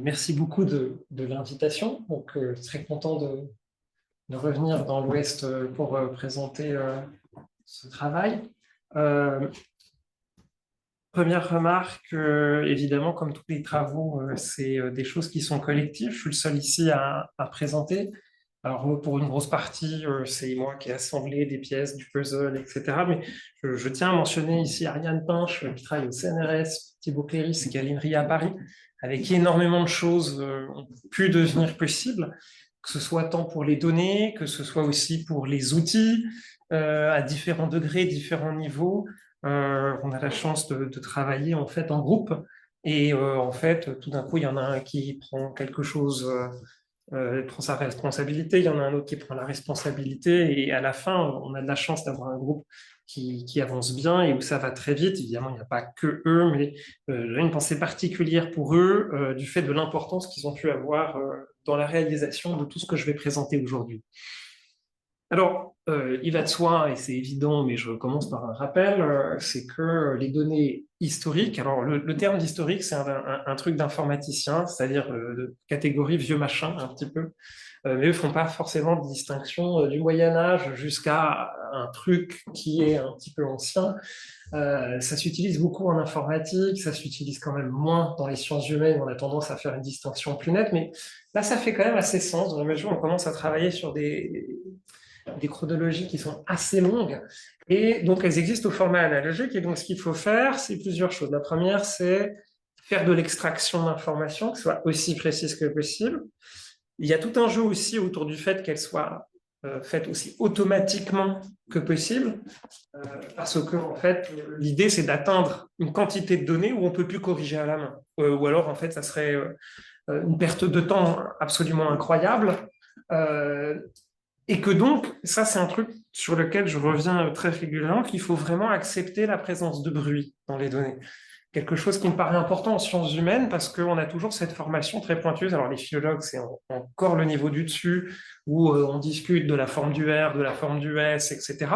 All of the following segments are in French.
Merci beaucoup de l'invitation. Donc, très content de revenir dans l'Ouest pour présenter ce travail. Euh, Première remarque, évidemment, comme tous les travaux, c'est des choses qui sont collectives. Je suis le seul ici à présenter. Alors, pour une grosse partie, c'est moi qui ai assemblé des pièces du puzzle, etc. Mais je tiens à mentionner ici Ariane Pinch, qui travaille au CNRS, Thibaut Cléris, qui est à l'INRIA à Paris, avec qui énormément de choses ont pu devenir possibles, que ce soit tant pour les données, que ce soit aussi pour les outils, à différents degrés, différents niveaux. On a la chance de travailler en fait en groupe et en fait tout d'un coup il y en a un qui prend quelque chose, prend sa responsabilité, il y en a un autre qui prend la responsabilité et à la fin on a de la chance d'avoir un groupe qui avance bien et où ça va très vite. Évidemment il n'y a pas que eux, mais j'ai une pensée particulière pour eux du fait de l'importance qu'ils ont pu avoir dans la réalisation de tout ce que je vais présenter aujourd'hui. Alors, il va de soi, et c'est évident, mais je commence par un rappel, c'est que les données historiques, alors le terme d'historique, c'est un truc d'informaticien, c'est-à-dire de catégorie vieux machin, un petit peu, mais eux font pas forcément de distinction du Moyen Âge jusqu'à un truc qui est un petit peu ancien. Ça s'utilise beaucoup en informatique, ça s'utilise quand même moins dans les sciences humaines, on a tendance à faire une distinction plus nette, mais là, ça fait quand même assez sens, dans la mesure où on commence à travailler sur des chronologies qui sont assez longues. Et donc, elles existent au format analogique. Et donc, ce qu'il faut faire, c'est plusieurs choses. La première, c'est faire de l'extraction d'informations, que ce soit aussi précise que possible. Il y a tout un jeu aussi autour du fait qu'elles soient faites aussi automatiquement que possible, parce que en fait, l'idée, c'est d'atteindre une quantité de données où on peut plus corriger à la main. Ou alors, en fait, ça serait une perte de temps absolument incroyable. Euh, et que donc, ça, c'est un truc sur lequel je reviens très régulièrement, qu'il faut vraiment accepter la présence de bruit dans les données. Quelque chose qui me paraît important en sciences humaines parce qu'on a toujours cette formation très pointueuse. Alors, les philologues, c'est encore le niveau du dessus, où on discute de la forme du R, de la forme du S, etc.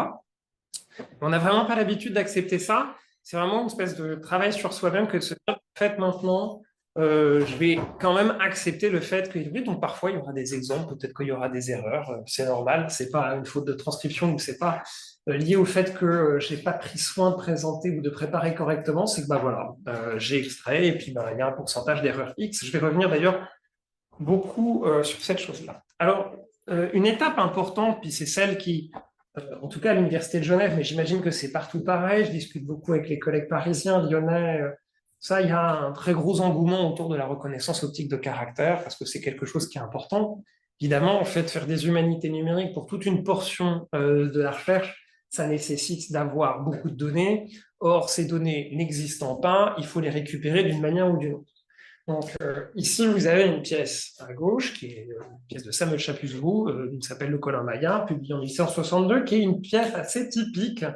On n'a vraiment pas l'habitude d'accepter ça. C'est vraiment une espèce de travail sur soi-même que de se dire, en fait, maintenant, je vais quand même accepter le fait que, oui, donc parfois il y aura des exemples, peut-être qu'il y aura des erreurs, c'est normal, c'est pas une faute de transcription ou c'est pas lié au fait que j'ai pas pris soin de présenter ou de préparer correctement, c'est que bah voilà, j'ai extrait et puis bah, il y a un pourcentage d'erreurs X. Je vais revenir d'ailleurs beaucoup sur cette chose-là. Alors, une étape importante, puis c'est celle qui en tout cas à l'Université de Genève, mais j'imagine que c'est partout pareil. Je discute beaucoup avec les collègues parisiens, lyonnais. Ça, il y a un très gros engouement autour de la reconnaissance optique de caractère, parce que c'est quelque chose qui est important. Évidemment, en fait, faire des humanités numériques pour toute une portion de la recherche, ça nécessite d'avoir beaucoup de données. Or, ces données n'existant pas, il faut les récupérer d'une manière ou d'une autre. Donc, ici, vous avez une pièce à gauche, qui est une pièce de Samuel Chapuzot, qui s'appelle Le Colin Maillard, publiée en 1862, qui est une pièce assez typique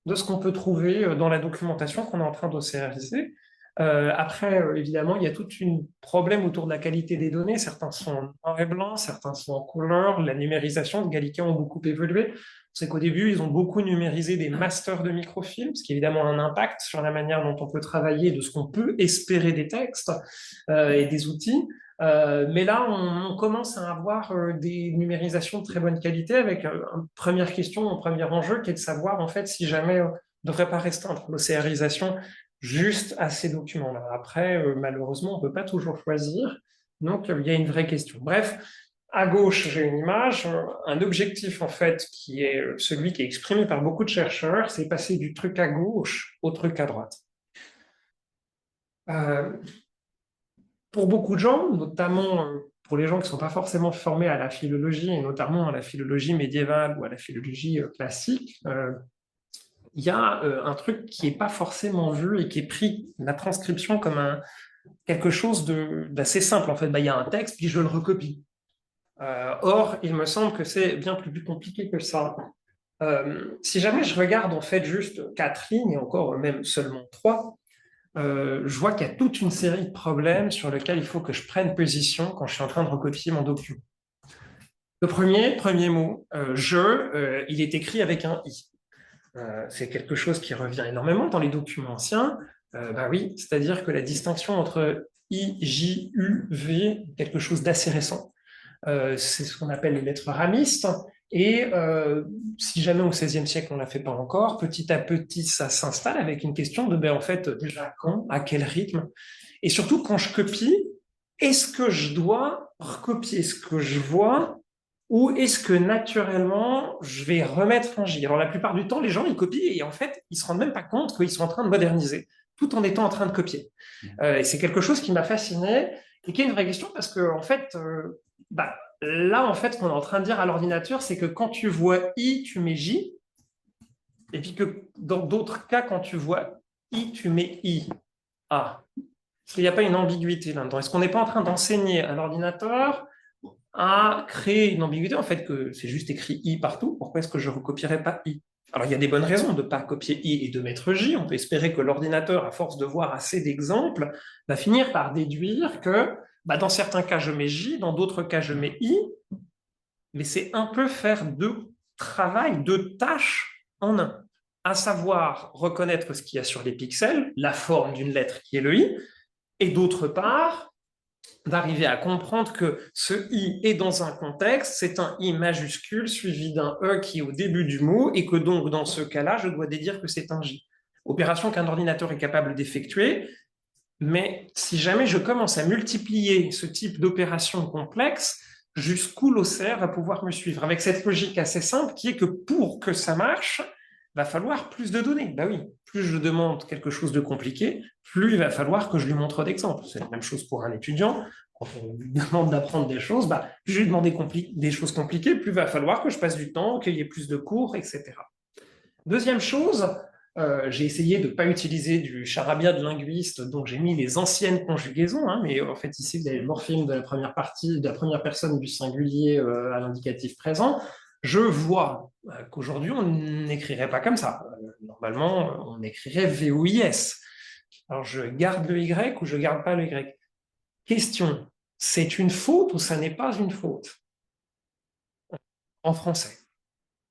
de ce qu'on peut trouver dans la documentation qu'on est en train d'océaniser. Après, évidemment, il y a tout un problème autour de la qualité des données. Certains sont en noir et blanc, certains sont en couleur. La numérisation de Gallican ont beaucoup évolué. C'est qu'au début, ils ont beaucoup numérisé des masters de microfilms, ce qui évidemment a un impact sur la manière dont on peut travailler, de ce qu'on peut espérer des textes et des outils. Mais là, on commence à avoir des numérisations de très bonne qualité avec une première question, un premier enjeu qui est de savoir en fait si jamais on ne devrait pas restreindre l'océarisation juste à ces documents-là. Après, malheureusement, on ne peut pas toujours choisir. Donc, il y a une vraie question. Bref, à gauche, j'ai une image, un objectif en fait qui est celui qui est exprimé par beaucoup de chercheurs, c'est passer du truc à gauche au truc à droite. Euh, pour beaucoup de gens, notamment pour les gens qui ne sont pas forcément formés à la philologie, et notamment à la philologie médiévale ou à la philologie classique, il y a un truc qui n'est pas forcément vu et qui est pris, la transcription, comme quelque chose d'assez simple. En fait, bah, il y a un texte, puis je le recopie. Or, il me semble que c'est bien plus compliqué que ça. Si jamais je regarde en fait juste 4 lignes, et encore même seulement 3, je vois qu'il y a toute une série de problèmes sur lesquels il faut que je prenne position quand je suis en train de recopier mon document. Le premier mot, il est écrit avec un i. C'est quelque chose qui revient énormément dans les documents anciens. Bah oui, c'est-à-dire que la distinction entre I, J, U, V, quelque chose d'assez récent. C'est ce qu'on appelle les lettres ramistes. Et si jamais au XVIe siècle on ne l'a fait pas encore, petit à petit ça s'installe avec une question de en fait déjà quand, à quel rythme, et surtout quand je copie, est-ce que je dois recopier ce que je vois ou est-ce que naturellement je vais remettre un J? Alors la plupart du temps les gens ils copient et en fait ils se rendent même pas compte qu'ils sont en train de moderniser tout en étant en train de copier. Et c'est quelque chose qui m'a fasciné et qui est une vraie question parce que en fait là, en fait, ce qu'on est en train de dire à l'ordinateur, c'est que quand tu vois I, tu mets J, et puis que dans d'autres cas, quand tu vois I, tu mets I. Ah, est-ce qu'il n'y a pas une ambiguïté là-dedans? Est-ce qu'on n'est pas en train d'enseigner à l'ordinateur à créer une ambiguïté, en fait, que c'est juste écrit I partout? Pourquoi est-ce que je ne recopierais pas I? Alors, il y a des bonnes raisons de ne pas copier I et de mettre J. On peut espérer que l'ordinateur, à force de voir assez d'exemples, va finir par déduire que dans certains cas, je mets J, dans d'autres cas, je mets I, mais c'est un peu faire deux travails, deux tâches en un, à savoir reconnaître ce qu'il y a sur les pixels, la forme d'une lettre qui est le I, et d'autre part, d'arriver à comprendre que ce I est dans un contexte, c'est un I majuscule suivi d'un E qui est au début du mot, et que donc dans ce cas-là, je dois dédire que c'est un J. Opération qu'un ordinateur est capable d'effectuer, mais si jamais je commence à multiplier ce type d'opération complexe, jusqu'où l'OCR va pouvoir me suivre, avec cette logique assez simple qui est que pour que ça marche, va falloir plus de données. Oui, plus je demande quelque chose de compliqué, plus il va falloir que je lui montre d'exemples. C'est la même chose pour un étudiant. Quand on lui demande d'apprendre des choses, plus je lui demande des choses compliquées, plus il va falloir que je passe du temps, qu'il y ait plus de cours, etc. Deuxième chose, j'ai essayé de ne pas utiliser du charabia de linguiste, donc j'ai mis les anciennes conjugaisons, mais en fait ici vous avez le morphème de la première partie, de la première personne du singulier à l'indicatif présent. Je vois qu'aujourd'hui on n'écrirait pas comme ça. Normalement on écrirait VOIS. Alors je garde le Y ou je garde pas le Y. Question, c'est une faute ou ça n'est pas une faute en français?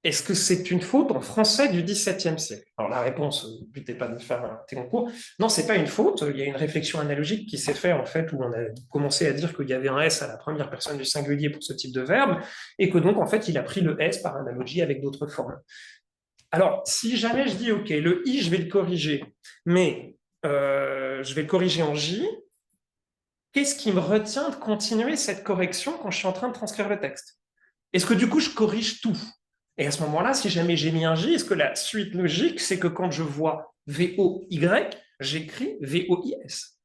Est-ce que c'est une faute en français du XVIIe siècle? Alors la réponse, le but n'est pas de faire un concours. Non, c'est pas une faute. Il y a une réflexion analogique qui s'est faite en fait où on a commencé à dire qu'il y avait un S à la première personne du singulier pour ce type de verbe et que donc en fait il a pris le S par analogie avec d'autres formes. Alors si jamais je dis OK, le I je vais le corriger, mais je vais le corriger en J, qu'est-ce qui me retient de continuer cette correction quand je suis en train de transcrire le texte? Est-ce que du coup je corrige tout? Et à ce moment-là, si jamais j'ai mis un J, est-ce que la suite logique, c'est que quand je vois V-O-Y, j'écris V-O-I-S?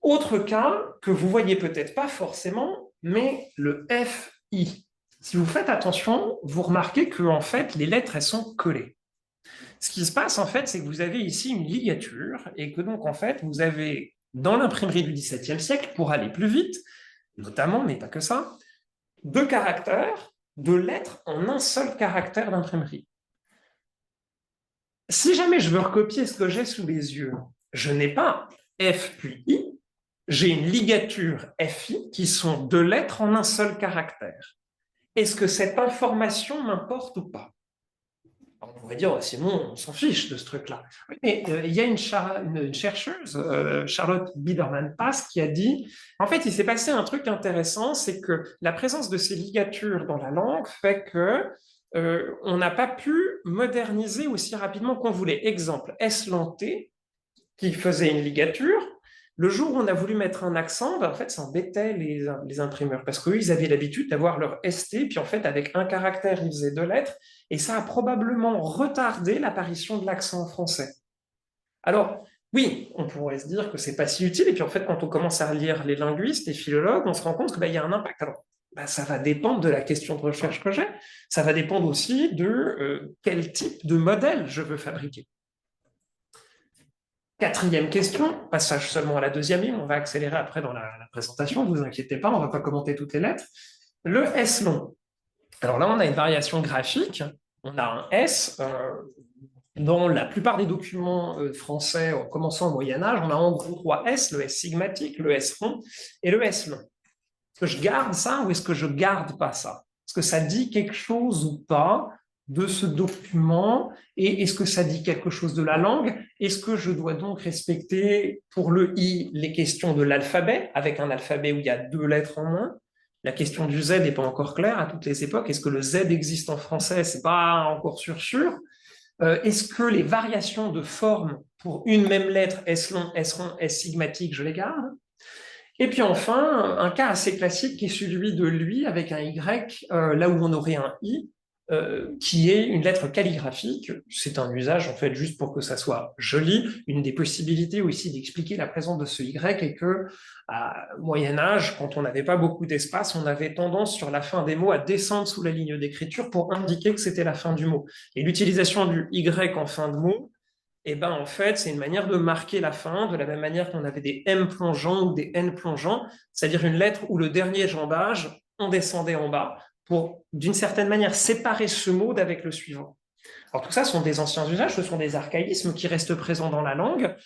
Autre cas que vous voyez peut-être pas forcément, mais le F-I. Si vous faites attention, vous remarquez que en fait, les lettres, elles sont collées. Ce qui se passe, en fait, c'est que vous avez ici une ligature et que donc, en fait, vous avez, dans l'imprimerie du XVIIe siècle, pour aller plus vite, notamment, mais pas que ça, deux caractères, deux lettres en un seul caractère d'imprimerie. Si jamais je veux recopier ce que j'ai sous les yeux, je n'ai pas F puis I, j'ai une ligature FI qui sont deux lettres en un seul caractère. Est-ce que cette information m'importe ou pas? On va dire, sinon, on s'en fiche de ce truc-là. Oui, mais il y a une chercheuse, Charlotte Biederman-Pass, qui a dit, en fait, il s'est passé un truc intéressant, c'est que la présence de ces ligatures dans la langue fait que on n'a pas pu moderniser aussi rapidement qu'on voulait. Exemple, S-lenté, qui faisait une ligature, le jour où on a voulu mettre un accent, en fait, ça embêtait les imprimeurs parce qu'eux, ils avaient l'habitude d'avoir leur ST, puis en fait, avec un caractère, ils faisaient deux lettres, et ça a probablement retardé l'apparition de l'accent en français. Alors, oui, on pourrait se dire que c'est pas si utile, et puis en fait, quand on commence à lire les linguistes, les philologues, on se rend compte qu'il y a un impact. Alors, ça va dépendre de la question de recherche que j'ai, ça va dépendre aussi de quel type de modèle je veux fabriquer. Quatrième question, passage seulement à la deuxième ligne, on va accélérer après dans la présentation, ne vous inquiétez pas, on ne va pas commenter toutes les lettres. Le S long. Alors là, on a une variation graphique, on a un S, dans la plupart des documents français, en commençant au Moyen-Âge, on a en gros trois S, le S sigmatique, le S rond et le S long. Est-ce que je garde ça ou est-ce que je garde pas ça? Est-ce que ça dit quelque chose ou pas? de ce document et est-ce que ça dit quelque chose de la langue? Est-ce que je dois donc respecter pour le I les questions de l'alphabet, avec un alphabet où il y a 2 lettres en moins? La question du Z n'est pas encore claire à toutes les époques. Est-ce que le Z existe en français? C'est pas encore sûr. Est-ce que les variations de forme pour une même lettre, S long, S rond, S sigmatique, je les garde? Et puis enfin, un cas assez classique qui est celui de lui avec un Y, là où on aurait un I, qui est une lettre calligraphique. C'est un usage en fait juste pour que ça soit joli. Une des possibilités aussi d'expliquer la présence de ce Y est que à Moyen Âge, quand on n'avait pas beaucoup d'espace, on avait tendance sur la fin des mots à descendre sous la ligne d'écriture pour indiquer que c'était la fin du mot. Et l'utilisation du Y en fin de mot, et ben en fait, c'est une manière de marquer la fin, de la même manière qu'on avait des M plongeants ou des N plongeants, c'est-à-dire une lettre où le dernier jambage, on descendait en bas pour, d'une certaine manière, séparer ce mot d'avec le suivant. Alors tout ça sont des anciens usages, ce sont des archaïsmes qui restent présents dans la langue.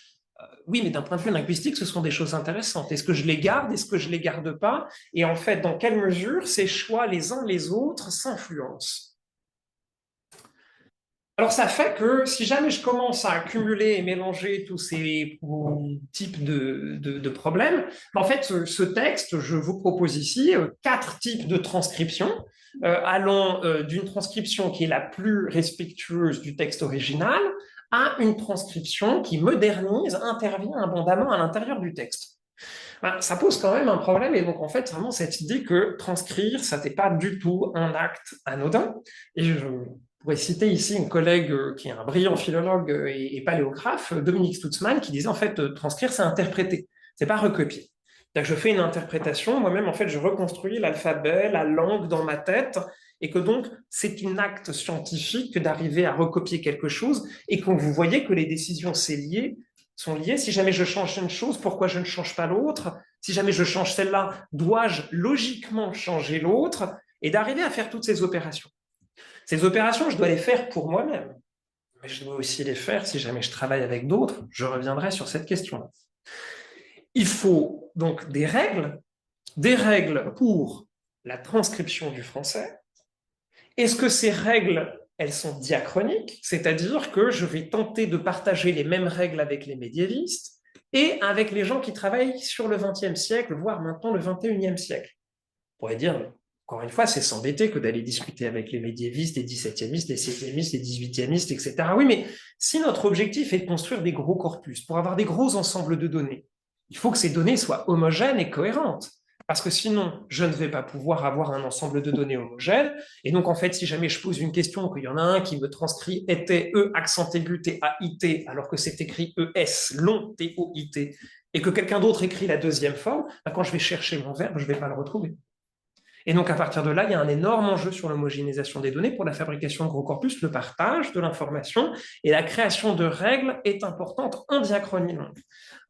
Oui, mais d'un point de vue linguistique, ce sont des choses intéressantes. Est-ce que je les garde? Est-ce que je les garde pas? Et en fait, dans quelle mesure ces choix les uns les autres s'influencent? Alors, ça fait que si jamais je commence à accumuler et mélanger tous ces types de problèmes, en fait, ce texte, je vous propose ici 4 types de transcription, allant d'une transcription qui est la plus respectueuse du texte original à une transcription qui modernise, intervient abondamment à l'intérieur du texte. Ben, ça pose quand même un problème, et donc en fait, vraiment cette idée que transcrire, ça n'est pas du tout un acte anodin. Et je pourrais citer ici une collègue qui est un brillant philologue et paléographe, Dominique Stutzmann, qui disait en fait, transcrire, c'est interpréter, c'est pas recopier. C'est-à-dire que je fais une interprétation, moi-même, en fait, je reconstruis l'alphabet, la langue dans ma tête, et que donc, c'est un acte scientifique d'arriver à recopier quelque chose, et que vous voyez que les décisions, sont liées. Si jamais je change une chose, pourquoi je ne change pas l'autre? Si jamais je change celle-là, dois-je logiquement changer l'autre? Et d'arriver à faire toutes ces opérations. Ces opérations, je dois les faire pour moi-même, mais je dois aussi les faire si jamais je travaille avec d'autres. Je reviendrai sur cette question-là. Il faut donc des règles pour la transcription du français. Est-ce que ces règles, elles sont diachroniques, c'est-à-dire que je vais tenter de partager les mêmes règles avec les médiévistes et avec les gens qui travaillent sur le XXe siècle, voire maintenant le XXIe siècle? On pourrait dire, encore une fois, c'est s'embêter que d'aller discuter avec les médiévistes, les XVIIemistes, les XVIIemistes, les XVIIIemistes, etc. Oui, mais si notre objectif est de construire des gros corpus pour avoir des gros ensembles de données, il faut que ces données soient homogènes et cohérentes. Parce que sinon, je ne vais pas pouvoir avoir un ensemble de données homogènes. Et donc, en fait, si jamais je pose une question, qu'il y en a un qui me transcrit était E, accent aigu, T-A-I-T, alors que c'est écrit E-S, long, T-O-I-T, et que quelqu'un d'autre écrit la deuxième forme, ben, quand je vais chercher mon verbe, je ne vais pas le retrouver. Et donc, à partir de là, il y a un énorme enjeu sur l'homogénéisation des données pour la fabrication de gros corpus, le partage de l'information, et la création de règles est importante en diachronie longue.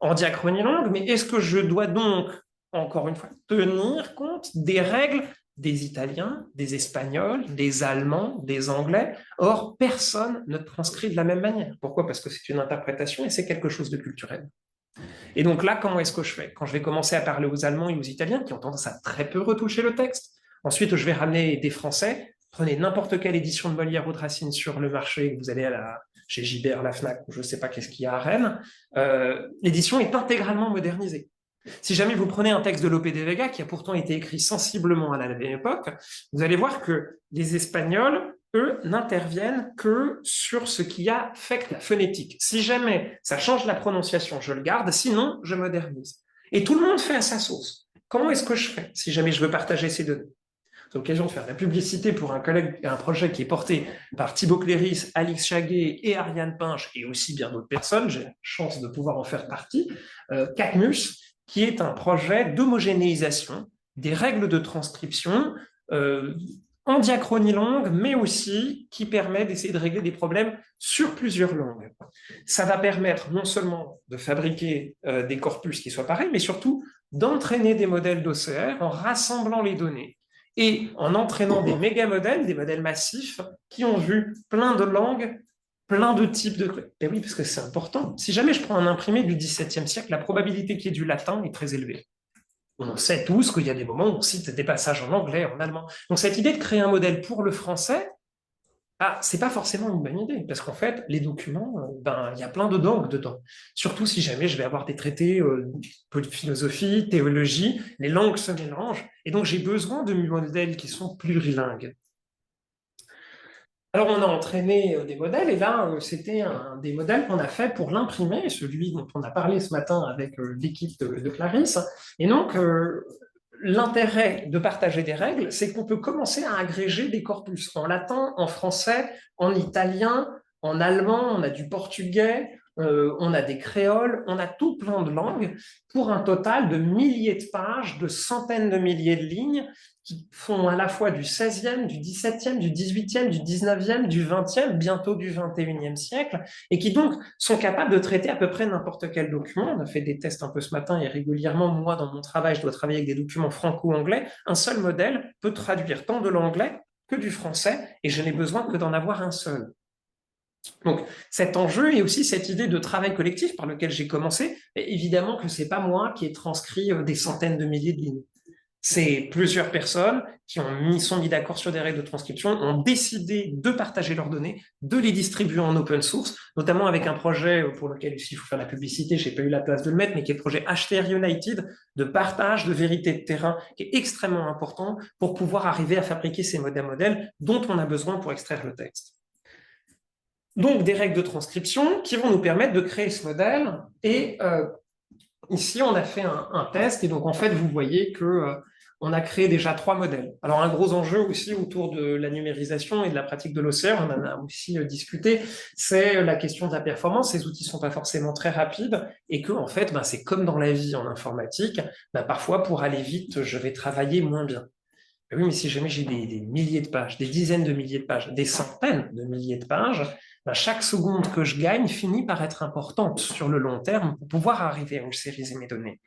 En diachronie longue, mais est-ce que je dois donc, encore une fois, tenir compte des règles des Italiens, des Espagnols, des Allemands, des Anglais? Or, personne ne transcrit de la même manière. Pourquoi? Parce que c'est une interprétation et c'est quelque chose de culturel. Et donc là, comment est-ce que je fais? Quand je vais commencer à parler aux Allemands et aux Italiens, qui ont tendance à très peu retoucher le texte, ensuite je vais ramener des Français, prenez n'importe quelle édition de Molière ou de Racine sur le marché, vous allez chez Gibert, la Fnac, ou je ne sais pas qu'est-ce qu'il y a à Rennes, l'édition est intégralement modernisée. Si jamais vous prenez un texte de Lope de Vega, qui a pourtant été écrit sensiblement à la même époque, vous allez voir que les Espagnols, eux, n'interviennent que sur ce qui affecte la phonétique. Si jamais ça change la prononciation, je le garde, sinon, je modernise. Et tout le monde fait à sa sauce. Comment est-ce que je fais si jamais je veux partager ces données? J'ai l'occasion de faire de la publicité pour un projet qui est porté par Thibaut Cléris, Alix Chaguet et Ariane Pinche, et aussi bien d'autres personnes. J'ai la chance de pouvoir en faire partie. CACMUS, qui est un projet d'homogénéisation des règles de transcription en diachronie longue, mais aussi qui permet d'essayer de régler des problèmes sur plusieurs langues. Ça va permettre non seulement de fabriquer des corpus qui soient pareils, mais surtout d'entraîner des modèles d'OCR en rassemblant les données et en entraînant des méga-modèles, des modèles massifs qui ont vu plein de langues, plein de types de... Et oui, parce que c'est important. Si jamais je prends un imprimé du XVIIe siècle, la probabilité qu'il y ait du latin est très élevée. On sait tous qu'il y a des moments où on cite des passages en anglais, en allemand. Donc cette idée de créer un modèle pour le français, c'est pas forcément une bonne idée, parce qu'en fait, les documents, il y a plein de langues dedans. Surtout si jamais je vais avoir des traités de philosophie, théologie, les langues se mélangent, et donc j'ai besoin de modèles qui sont plurilingues. Alors, on a entraîné des modèles, et là, c'était des modèles qu'on a fait pour l'imprimer, celui dont on a parlé ce matin avec l'équipe de Clarisse. Et donc, l'intérêt de partager des règles, c'est qu'on peut commencer à agréger des corpus en latin, en français, en italien, en allemand, on a du portugais, on a des créoles, on a tout plein de langues pour un total de milliers de pages, de centaines de milliers de lignes qui font à la fois du 16e, du 17e, du 18e, du 19e, du 20e, bientôt du 21e siècle, et qui donc sont capables de traiter à peu près n'importe quel document. On a fait des tests un peu ce matin, et régulièrement, moi, dans mon travail, je dois travailler avec des documents franco-anglais. Un seul modèle peut traduire tant de l'anglais que du français, et je n'ai besoin que d'en avoir un seul. Donc, cet enjeu et aussi cette idée de travail collectif par lequel j'ai commencé, évidemment que c'est pas moi qui ai transcrit des centaines de milliers de lignes. C'est plusieurs personnes qui sont mis d'accord sur des règles de transcription, ont décidé de partager leurs données, de les distribuer en open source, notamment avec un projet pour lequel il faut faire la publicité, je n'ai pas eu la place de le mettre, mais qui est le projet HTR United de partage de vérité de terrain, qui est extrêmement important pour pouvoir arriver à fabriquer ces modèles dont on a besoin pour extraire le texte. Donc, des règles de transcription qui vont nous permettre de créer ce modèle. Et ici, on a fait un test. Et donc, en fait, vous voyez que on a créé déjà 3 modèles. Alors, un gros enjeu aussi autour de la numérisation et de la pratique de l'OCR, on en a aussi discuté, c'est la question de la performance. Ces outils ne sont pas forcément très rapides et que, en fait, c'est comme dans la vie en informatique, parfois, pour aller vite, je vais travailler moins bien. Oui, mais si jamais j'ai des milliers de pages, des dizaines de milliers de pages, des centaines de milliers de pages, chaque seconde que je gagne finit par être importante sur le long terme pour pouvoir arriver à ulcériser mes données.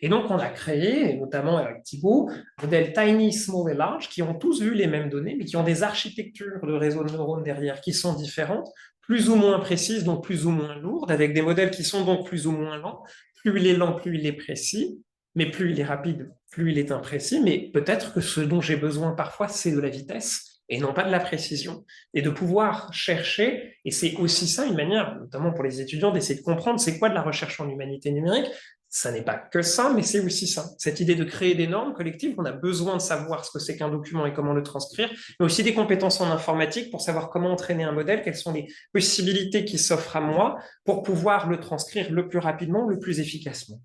Et donc, on a créé, notamment avec Thibault, des modèles Tiny, Small et Large qui ont tous vu les mêmes données, mais qui ont des architectures de réseaux de neurones derrière qui sont différentes, plus ou moins précises, donc plus ou moins lourdes, avec des modèles qui sont donc plus ou moins lents. Plus il est lent, plus il est précis, mais plus il est rapide, plus il est imprécis. Mais peut-être que ce dont j'ai besoin parfois, c'est de la vitesse et non pas de la précision, et de pouvoir chercher, et c'est aussi ça une manière, notamment pour les étudiants, d'essayer de comprendre c'est quoi de la recherche en humanité numérique. Ça n'est pas que ça, mais c'est aussi ça. Cette idée de créer des normes collectives, on a besoin de savoir ce que c'est qu'un document et comment le transcrire, mais aussi des compétences en informatique pour savoir comment entraîner un modèle, quelles sont les possibilités qui s'offrent à moi pour pouvoir le transcrire le plus rapidement, le plus efficacement.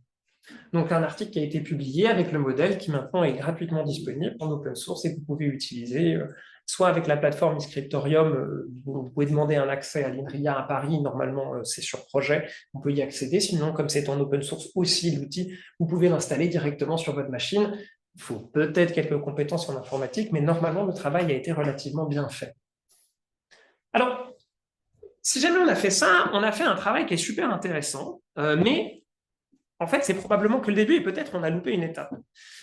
Donc, un article qui a été publié avec le modèle qui maintenant est gratuitement disponible en open source et que vous pouvez utiliser soit avec la plateforme eScriptorium, vous pouvez demander un accès à l'INRIA à Paris, normalement c'est sur projet, vous pouvez y accéder, sinon comme c'est en open source aussi l'outil, vous pouvez l'installer directement sur votre machine. Il faut peut-être quelques compétences en informatique, mais normalement le travail a été relativement bien fait. Alors, si jamais on a fait ça, on a fait un travail qui est super intéressant, mais en fait, c'est probablement que le début et peut-être on a loupé une étape.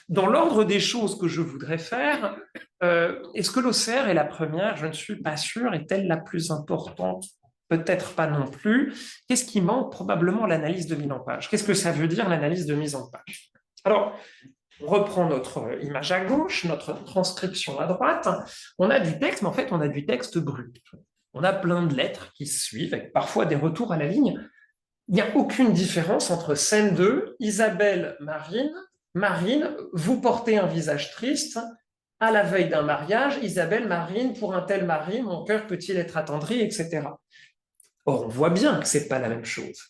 Dans l'ordre des choses que je voudrais faire, est-ce que l'OCR est la première? Je ne suis pas sûr. Est-elle la plus importante? Peut-être pas non plus. Qu'est-ce qui manque? Probablement l'analyse de mise en page. Qu'est-ce que ça veut dire l'analyse de mise en page? Alors, on reprend notre image à gauche, notre transcription à droite. On a du texte, mais en fait, on a du texte brut. On a plein de lettres qui se suivent, avec parfois des retours à la ligne. Il n'y a aucune différence entre scène 2, Isabelle, Marine. Marine, vous portez un visage triste. À la veille d'un mariage, Isabelle, Marine, pour un tel mari, mon cœur peut-il être attendri, etc. Or, on voit bien que ce n'est pas la même chose.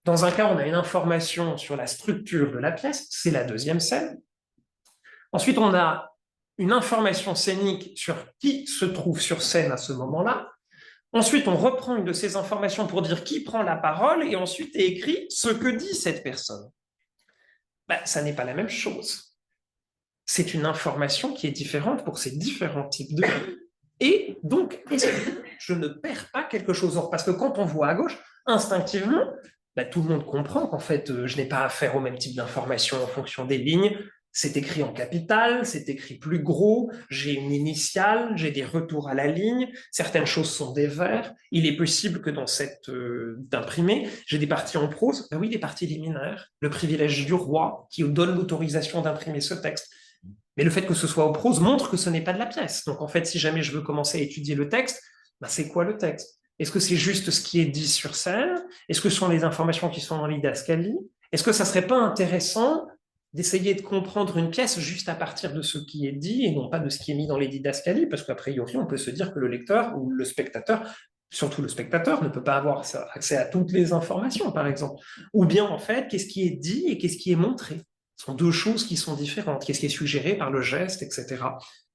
Dans un cas, on a une information sur la structure de la pièce, c'est la deuxième scène. Ensuite, on a une information scénique sur qui se trouve sur scène à ce moment-là. Ensuite, on reprend une de ces informations pour dire qui prend la parole et ensuite est écrit ce que dit cette personne. Ça n'est pas la même chose. C'est une information qui est différente pour ces différents types de vie. Et donc, je ne perds pas quelque chose. Parce que quand on voit à gauche, instinctivement, tout le monde comprend qu'en fait, je n'ai pas affaire au même type d'information en fonction des lignes. C'est écrit en capital, c'est écrit plus gros, j'ai une initiale, j'ai des retours à la ligne, certaines choses sont des vers. Il est possible que dans cette d'imprimé, j'ai des parties en prose, oui, des parties liminaires, le privilège du roi qui donne l'autorisation d'imprimer ce texte. Mais le fait que ce soit en prose montre que ce n'est pas de la pièce. Donc en fait, si jamais je veux commencer à étudier le texte, Ben, c'est quoi le texte? Est-ce que c'est juste ce qui est dit sur scène? Est-ce que ce sont les informations qui sont dans l'idascalie? Est-ce que ça serait pas intéressant d'essayer de comprendre une pièce juste à partir de ce qui est dit et non pas de ce qui est mis dans les didascalies? Parce qu'a priori, on peut se dire que le lecteur ou le spectateur, surtout le spectateur, ne peut pas avoir accès à toutes les informations, par exemple. Ou bien, en fait, qu'est-ce qui est dit et qu'est-ce qui est montré? Ce sont deux choses qui sont différentes. Qu'est-ce qui est suggéré par le geste, etc.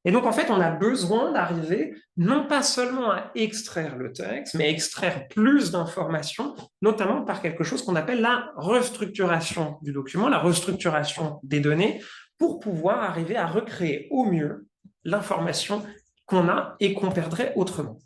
Et donc, en fait, on a besoin d'arriver non pas seulement à extraire le texte, mais à extraire plus d'informations, notamment par quelque chose qu'on appelle la restructuration du document, la restructuration des données, pour pouvoir arriver à recréer au mieux l'information qu'on a et qu'on perdrait autrement.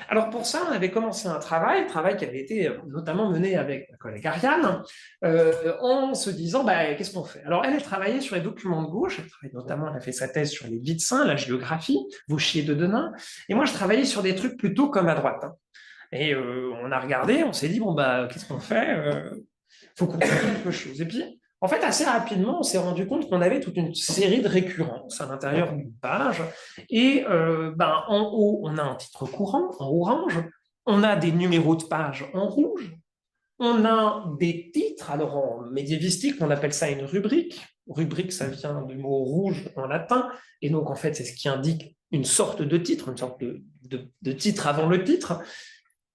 Alors pour ça, on avait commencé un travail qui avait été notamment mené avec ma collègue Ariane, en se disant, qu'est-ce qu'on fait? Alors elle travaillait sur les documents de gauche, elle a fait sa thèse sur les vies de saints, la géographie, Vauchier de Denain, et moi je travaillais sur des trucs plutôt comme à droite. Et on a regardé, on s'est dit, qu'est-ce qu'on fait? Faut qu'on fasse quelque chose. Et puis, en fait, assez rapidement, on s'est rendu compte qu'on avait toute une série de récurrences à l'intérieur d'une page. Et en haut, on a un titre courant en orange, on a des numéros de page en rouge, on a des titres, alors en médiévistique, on appelle ça une rubrique. Rubrique, ça vient du mot rouge en latin, et donc en fait, c'est ce qui indique une sorte de titre, une sorte de titre avant le titre.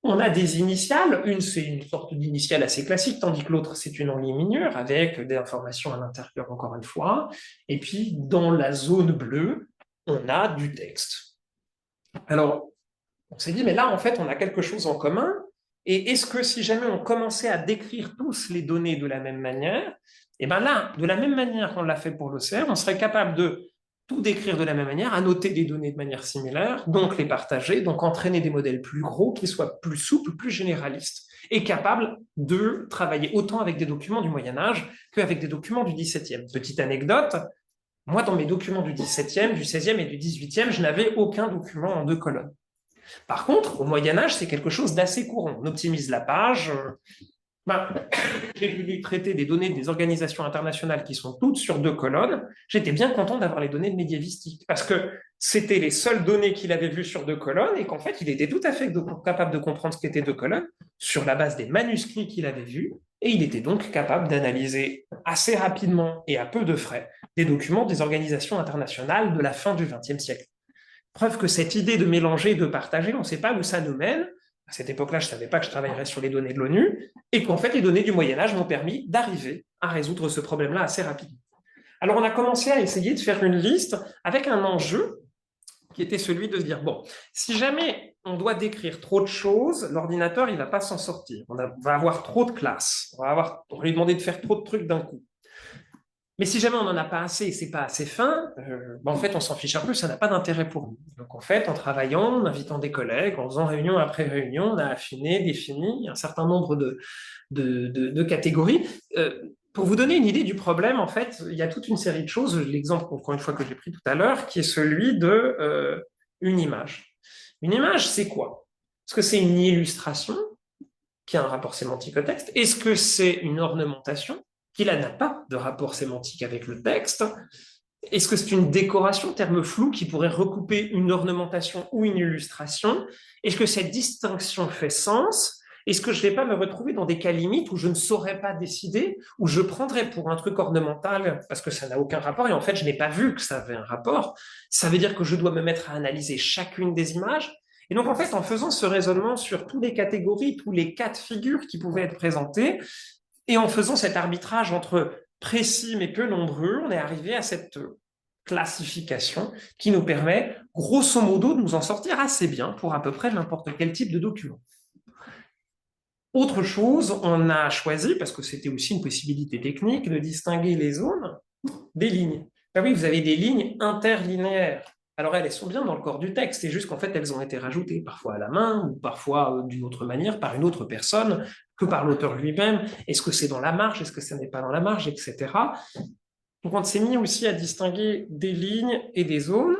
On a des initiales, une c'est une sorte d'initiale assez classique, tandis que l'autre c'est une enluminure avec des informations à l'intérieur encore une fois. Et puis dans la zone bleue, on a du texte. Alors, on s'est dit, mais là en fait on a quelque chose en commun. Et est-ce que si jamais on commençait à décrire tous les données de la même manière, et bien là, de la même manière qu'on l'a fait pour l'OCR, on serait capable de tout décrire de la même manière, annoter des données de manière similaire, donc les partager, donc entraîner des modèles plus gros qui soient plus souples, plus généralistes, et capables de travailler autant avec des documents du Moyen-Âge qu'avec des documents du XVIIe. Petite anecdote, moi dans mes documents du XVIIe, du XVIe et du XVIIIe, je n'avais aucun document en 2 colonnes. Par contre, au Moyen-Âge, c'est quelque chose d'assez courant. On optimise la page. J'ai voulu traiter des données des organisations internationales qui sont toutes sur 2 colonnes. J'étais bien content d'avoir les données de médiévistique parce que c'était les seules données qu'il avait vues sur 2 colonnes et qu'en fait, il était tout à fait capable de comprendre ce qu'étaient 2 colonnes sur la base des manuscrits qu'il avait vus et il était donc capable d'analyser assez rapidement et à peu de frais des documents des organisations internationales de la fin du XXe siècle. Preuve que cette idée de mélanger, de partager, on ne sait pas où ça nous mène. À cette époque-là, je ne savais pas que je travaillerais sur les données de l'ONU, et qu'en fait, les données du Moyen-Âge m'ont permis d'arriver à résoudre ce problème-là assez rapidement. Alors, on a commencé à essayer de faire une liste avec un enjeu qui était celui de se dire, bon, si jamais on doit décrire trop de choses, l'ordinateur, il ne va pas s'en sortir. On va avoir trop de classes. On va lui demander de faire trop de trucs d'un coup. Mais si jamais on n'en a pas assez et c'est pas assez fin, en fait, on s'en fiche un peu, ça n'a pas d'intérêt pour nous. Donc, en fait, en travaillant, en invitant des collègues, en faisant réunion après réunion, on a affiné, défini un certain nombre de catégories. Pour vous donner une idée du problème, en fait, il y a toute une série de choses. L'exemple, encore une fois, que j'ai pris tout à l'heure, qui est celui de une image. Une image, c'est quoi? Est-ce que c'est une illustration qui a un rapport sémantique au texte? Est-ce que c'est une ornementation qui là n'a pas de rapport sémantique avec le texte? Est-ce que c'est une décoration, terme flou, qui pourrait recouper une ornementation ou une illustration? Est-ce que cette distinction fait sens? Est-ce que je ne vais pas me retrouver dans des cas limites où je ne saurais pas décider, où je prendrais pour un truc ornemental parce que ça n'a aucun rapport et en fait je n'ai pas vu que ça avait un rapport? Ça veut dire que je dois me mettre à analyser chacune des images. Et donc en fait, en faisant ce raisonnement sur toutes les catégories, tous les cas de figure qui pouvaient être présentés, et en faisant cet arbitrage entre précis mais peu nombreux, on est arrivé à cette classification qui nous permet, grosso modo, de nous en sortir assez bien pour à peu près n'importe quel type de document. Autre chose, on a choisi, parce que c'était aussi une possibilité technique, de distinguer les zones des lignes. Ben oui, vous avez des lignes interlinéaires. Alors elles sont bien dans le corps du texte, c'est juste qu'en fait elles ont été rajoutées parfois à la main ou parfois d'une autre manière par une autre personne que par l'auteur lui-même. Est-ce que c'est dans la marge, est-ce que ça n'est pas dans la marge, etc. Donc on s'est mis aussi à distinguer des lignes et des zones.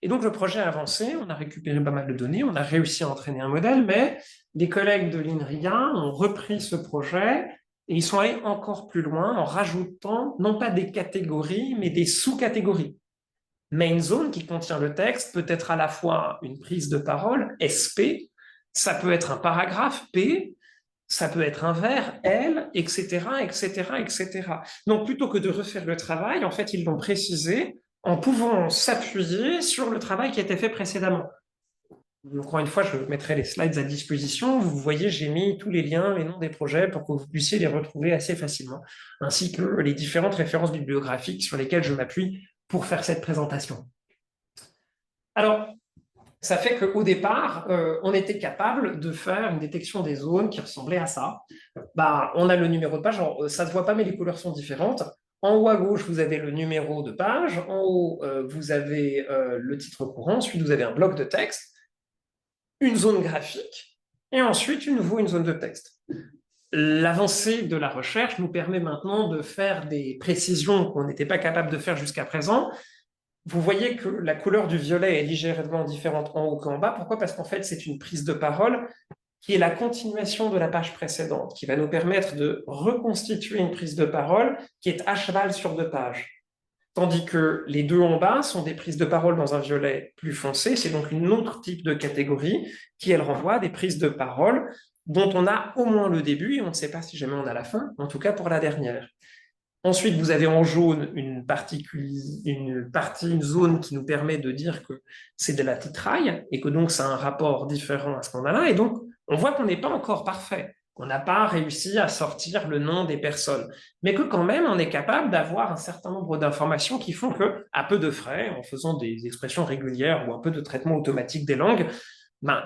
Et donc le projet a avancé, on a récupéré pas mal de données, on a réussi à entraîner un modèle, mais des collègues de l'INRIA ont repris ce projet et ils sont allés encore plus loin en rajoutant non pas des catégories, mais des sous-catégories. main zone qui contient le texte peut être à la fois une prise de parole, SP, ça peut être un paragraphe, P, ça peut être un vers, L, etc., etc., etc. Donc, plutôt que de refaire le travail, en fait, ils l'ont précisé en pouvant s'appuyer sur le travail qui a été fait précédemment. Encore une fois, je mettrai les slides à disposition. Vous voyez, j'ai mis tous les liens, les noms des projets pour que vous puissiez les retrouver assez facilement, ainsi que les différentes références bibliographiques sur lesquelles je m'appuie pour faire cette présentation. Alors, ça fait qu'au départ, on était capable de faire une détection des zones qui ressemblait à ça. Bah, on a le numéro de page, alors, ça ne se voit pas, mais les couleurs sont différentes. En haut à gauche, vous avez le numéro de page. En haut, vous avez le titre courant. Ensuite, vous avez un bloc de texte, une zone graphique, et ensuite, une zone de texte. L'avancée de la recherche nous permet maintenant de faire des précisions qu'on n'était pas capable de faire jusqu'à présent. Vous voyez que la couleur du violet est légèrement différente en haut qu'en bas. Pourquoi? Parce qu'en fait, c'est une prise de parole qui est la continuation de la page précédente, qui va nous permettre de reconstituer une prise de parole qui est à cheval sur 2 pages. Tandis que les 2 en bas sont des prises de parole dans un violet plus foncé. C'est donc une autre type de catégorie qui, elle, renvoie à des prises de parole dont on a au moins le début et on ne sait pas si jamais on a la fin, en tout cas pour la dernière. Ensuite, vous avez en jaune une zone qui nous permet de dire que c'est de la titraille et que donc ça a un rapport différent à ce qu'on a là. Et donc, on voit qu'on n'est pas encore parfait, qu'on n'a pas réussi à sortir le nom des personnes, mais que quand même, on est capable d'avoir un certain nombre d'informations qui font que, à peu de frais, en faisant des expressions régulières ou un peu de traitement automatique des langues,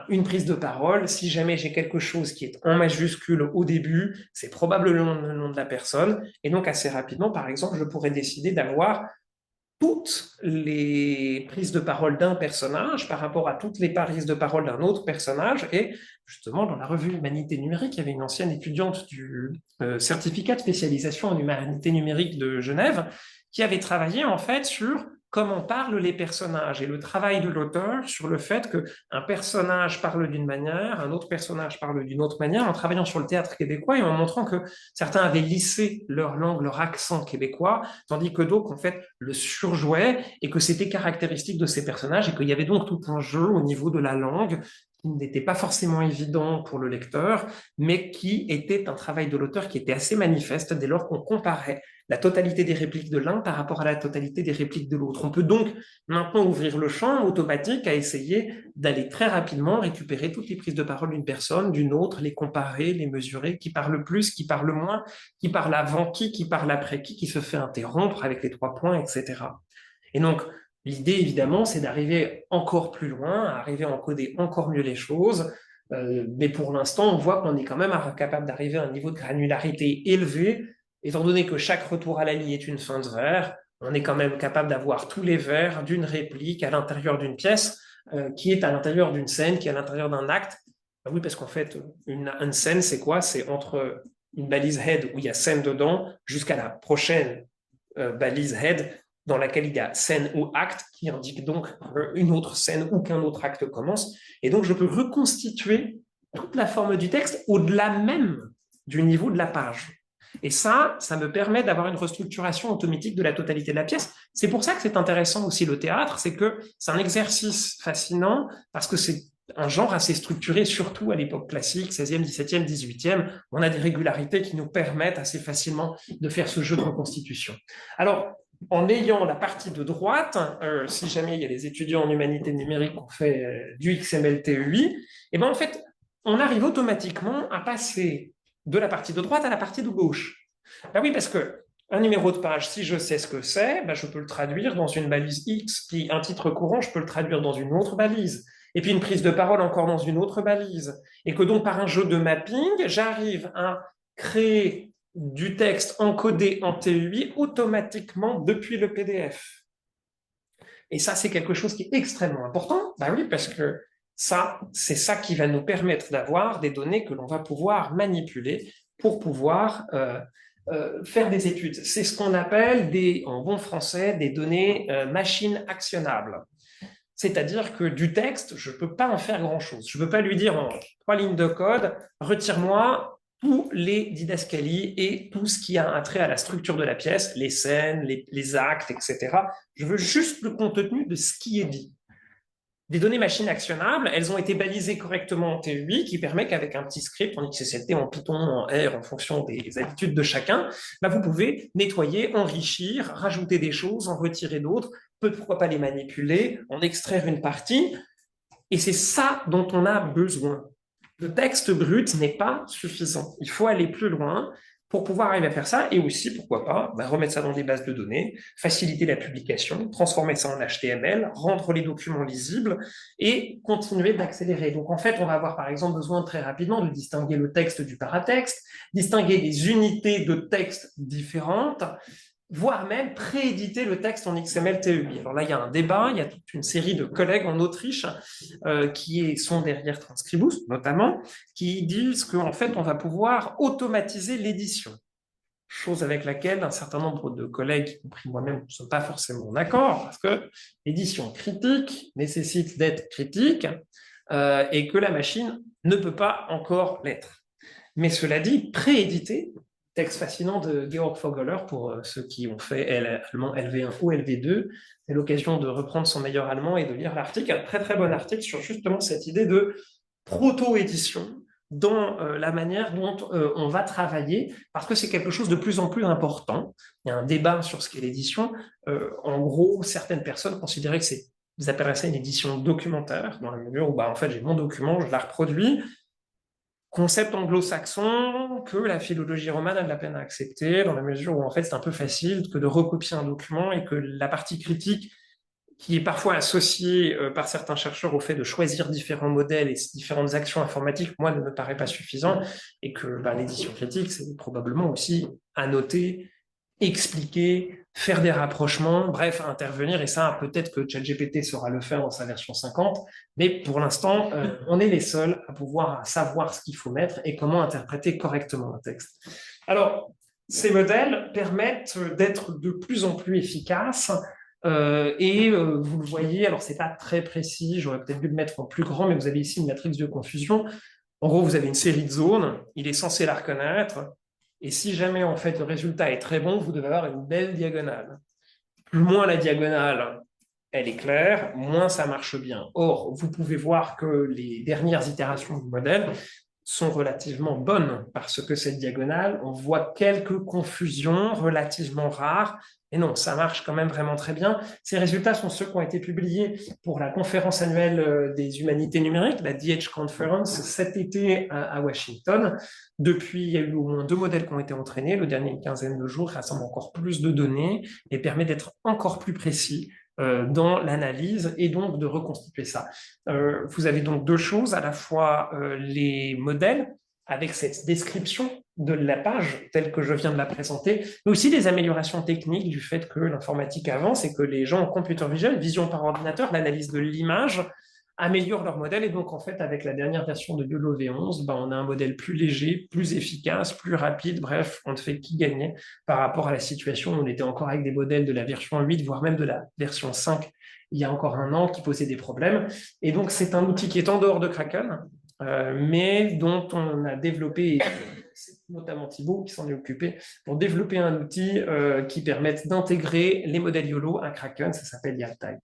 une prise de parole, si jamais j'ai quelque chose qui est en majuscule au début, c'est probablement le nom de la personne. Et donc, assez rapidement, par exemple, je pourrais décider d'avoir toutes les prises de parole d'un personnage par rapport à toutes les prises de parole d'un autre personnage. Et justement, dans la revue Humanité numérique, il y avait une ancienne étudiante du certificat de spécialisation en humanité numérique de Genève qui avait travaillé en fait sur comment parlent les personnages et le travail de l'auteur sur le fait qu'un personnage parle d'une manière, un autre personnage parle d'une autre manière, en travaillant sur le théâtre québécois et en montrant que certains avaient lissé leur langue, leur accent québécois, tandis que d'autres, en fait, le surjouaient et que c'était caractéristique de ces personnages et qu'il y avait donc tout un jeu au niveau de la langue qui n'était pas forcément évident pour le lecteur, mais qui était un travail de l'auteur qui était assez manifeste dès lors qu'on comparait la totalité des répliques de l'un par rapport à la totalité des répliques de l'autre. On peut donc maintenant ouvrir le champ automatique à essayer d'aller très rapidement récupérer toutes les prises de parole d'une personne, d'une autre, les comparer, les mesurer, qui parle plus, qui parle moins, qui parle avant qui parle après qui se fait interrompre avec les 3 points, etc. Et donc, l'idée, évidemment, c'est d'arriver encore plus loin, à arriver à encoder encore mieux les choses. Mais pour l'instant, on voit qu'on est quand même capable d'arriver à un niveau de granularité élevé, étant donné que chaque retour à la ligne est une fin de vers, on est quand même capable d'avoir tous les vers d'une réplique à l'intérieur d'une pièce, qui est à l'intérieur d'une scène, qui est à l'intérieur d'un acte. Ben oui, parce qu'en fait, une scène, c'est quoi? C'est entre une balise head où il y a scène dedans, jusqu'à la prochaine balise head dans laquelle il y a scène ou acte qui indique donc une autre scène ou qu'un autre acte commence. Et donc, je peux reconstituer toute la forme du texte au-delà même du niveau de la page. Et ça me permet d'avoir une restructuration automatique de la totalité de la pièce. C'est pour ça que c'est intéressant aussi le théâtre, c'est que c'est un exercice fascinant parce que c'est un genre assez structuré, surtout à l'époque classique, 16e, 17e, 18e. On a des régularités qui nous permettent assez facilement de faire ce jeu de reconstitution. Alors, en ayant la partie de droite, si jamais il y a des étudiants en humanité numérique qui ont fait du XML-TEI, et ben en fait, on arrive automatiquement à passer de la partie de droite à la partie de gauche. Ben oui, parce que un numéro de page, si je sais ce que c'est, ben je peux le traduire dans une balise X, puis un titre courant, je peux le traduire dans une autre balise, et puis une prise de parole encore dans une autre balise. Et que donc, par un jeu de mapping, j'arrive à créer du texte encodé en TEI automatiquement depuis le PDF. Et ça, c'est quelque chose qui est extrêmement important. Ben oui, parce que ça, c'est ça qui va nous permettre d'avoir des données que l'on va pouvoir manipuler pour pouvoir faire des études. C'est ce qu'on appelle en bon français, des données machines actionnables. C'est-à-dire que du texte, je ne peux pas en faire grand-chose. Je ne peux pas lui dire en 3 lignes de code, retire-moi tous les didascalies et tout ce qui a un trait à la structure de la pièce, les scènes, les actes, etc. Je veux juste le contenu de ce qui est dit. Des données machines actionnables, elles ont été balisées correctement en TUI, qui permet qu'avec un petit script en XSLT, en Python, en R, en fonction des habitudes de chacun, vous pouvez nettoyer, enrichir, rajouter des choses, en retirer d'autres, pourquoi pas les manipuler, en extraire une partie. Et c'est ça dont on a besoin. Le texte brut n'est pas suffisant. Il faut aller plus loin pour pouvoir arriver à faire ça, et aussi, pourquoi pas, remettre ça dans des bases de données, faciliter la publication, transformer ça en HTML, rendre les documents lisibles, et continuer d'accélérer. Donc en fait, on va avoir par exemple besoin très rapidement de distinguer le texte du paratexte, distinguer des unités de texte différentes, voire même prééditer le texte en XML TEI. Alors là, il y a un débat, il y a toute une série de collègues en Autriche qui sont derrière Transcribus, notamment, qui disent qu'en fait, on va pouvoir automatiser l'édition. Chose avec laquelle un certain nombre de collègues, y compris moi-même, ne sont pas forcément d'accord, parce que l'édition critique nécessite d'être critique et que la machine ne peut pas encore l'être. Mais cela dit, prééditer, texte fascinant de Georg Vogeler pour ceux qui ont fait allemand LV1 ou LV2, c'est l'occasion de reprendre son meilleur allemand et de lire l'article, un très très bon article sur justement cette idée de proto-édition dans la manière dont on va travailler, parce que c'est quelque chose de plus en plus important. Il y a un débat sur ce qu'est l'édition. En gros, certaines personnes considéraient que ils appelleraient ça une édition documentaire, dans la mesure où en fait j'ai mon document, je la reproduis. Concept anglo-saxon que la philologie romane a de la peine à accepter, dans la mesure où en fait c'est un peu facile que de recopier un document et que la partie critique, qui est parfois associée par certains chercheurs au fait de choisir différents modèles et différentes actions informatiques, moi ne me paraît pas suffisant, et que l'édition critique, c'est probablement aussi annoter, expliquer, faire des rapprochements, bref, intervenir, et ça, peut-être que ChatGPT saura le faire dans sa version 50, mais pour l'instant, on est les seuls à pouvoir savoir ce qu'il faut mettre et comment interpréter correctement un texte. Alors, ces modèles permettent d'être de plus en plus efficaces, vous le voyez, alors c'est pas très précis, j'aurais peut-être dû le mettre en plus grand, mais vous avez ici une matrice de confusion. En gros, vous avez une série de zones, il est censé la reconnaître, et si jamais en fait le résultat est très bon, vous devez avoir une belle diagonale. Moins la diagonale, elle est claire, moins ça marche bien. Or, vous pouvez voir que les dernières itérations du modèle sont relativement bonnes, parce que cette diagonale, on voit quelques confusions relativement rares, et non, ça marche quand même vraiment très bien. Ces résultats sont ceux qui ont été publiés pour la conférence annuelle des humanités numériques, la DH Conference, cet été à Washington. Depuis, il y a eu au moins 2 modèles qui ont été entraînés. Le dernier, une quinzaine de jours, rassemble encore plus de données et permet d'être encore plus précis dans l'analyse et donc de reconstituer ça. Vous avez donc 2 choses, à la fois les modèles avec cette description de la page telle que je viens de la présenter, mais aussi des améliorations techniques du fait que l'informatique avance et que les gens en computer vision par ordinateur, l'analyse de l'image, améliorent leur modèle. Et donc, en fait, avec la dernière version de YOLO V11, on a un modèle plus léger, plus efficace, plus rapide. Bref, on ne fait qu'y gagner par rapport à la situation où on était encore avec des modèles de la version 8, voire même de la version 5, il y a encore un an, qui posaient des problèmes. Et donc, c'est un outil qui est en dehors de Kraken, mais dont on a développé, c'est notamment Thibaut qui s'en est occupé, pour développer un outil qui permette d'intégrer les modèles YOLO à Kraken. Ça s'appelle YALTime.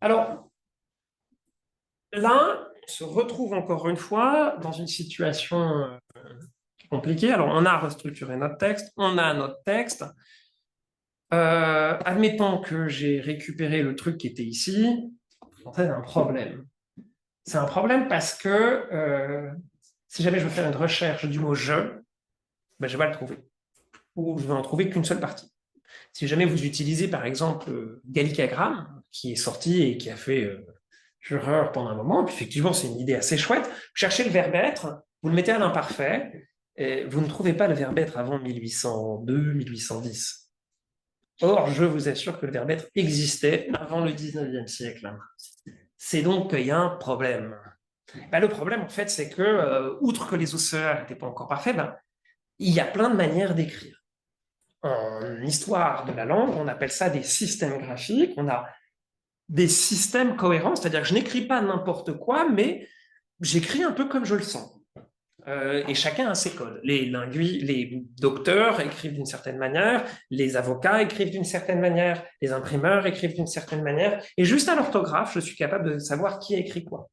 Alors, là, on se retrouve encore une fois dans une situation compliquée. Alors, on a restructuré notre texte, on a notre texte. Admettons que j'ai récupéré le truc qui était ici, c'est un problème. C'est un problème parce que si jamais je veux faire une recherche du mot « je », je vais pas le trouver. Ou je vais en trouver qu'une seule partie. Si jamais vous utilisez, par exemple, Gallicagram, qui est sorti et qui a fait fureur pendant un moment, puis effectivement, c'est une idée assez chouette, vous cherchez le verbe être, vous le mettez à l'imparfait, et vous ne trouvez pas le verbe être avant 1802, 1810. Or, je vous assure que le verbe être existait avant le 19e siècle. C'est donc qu'il y a un problème. Le problème, en fait, c'est que, outre que les ossuaires n'étaient pas encore parfaits, il y a plein de manières d'écrire. En histoire de la langue, on appelle ça des systèmes graphiques. On a des systèmes cohérents, c'est-à-dire que je n'écris pas n'importe quoi, mais j'écris un peu comme je le sens. Et chacun a ses codes. Les docteurs écrivent d'une certaine manière, les avocats écrivent d'une certaine manière, les imprimeurs écrivent d'une certaine manière, et juste à l'orthographe, je suis capable de savoir qui a écrit quoi.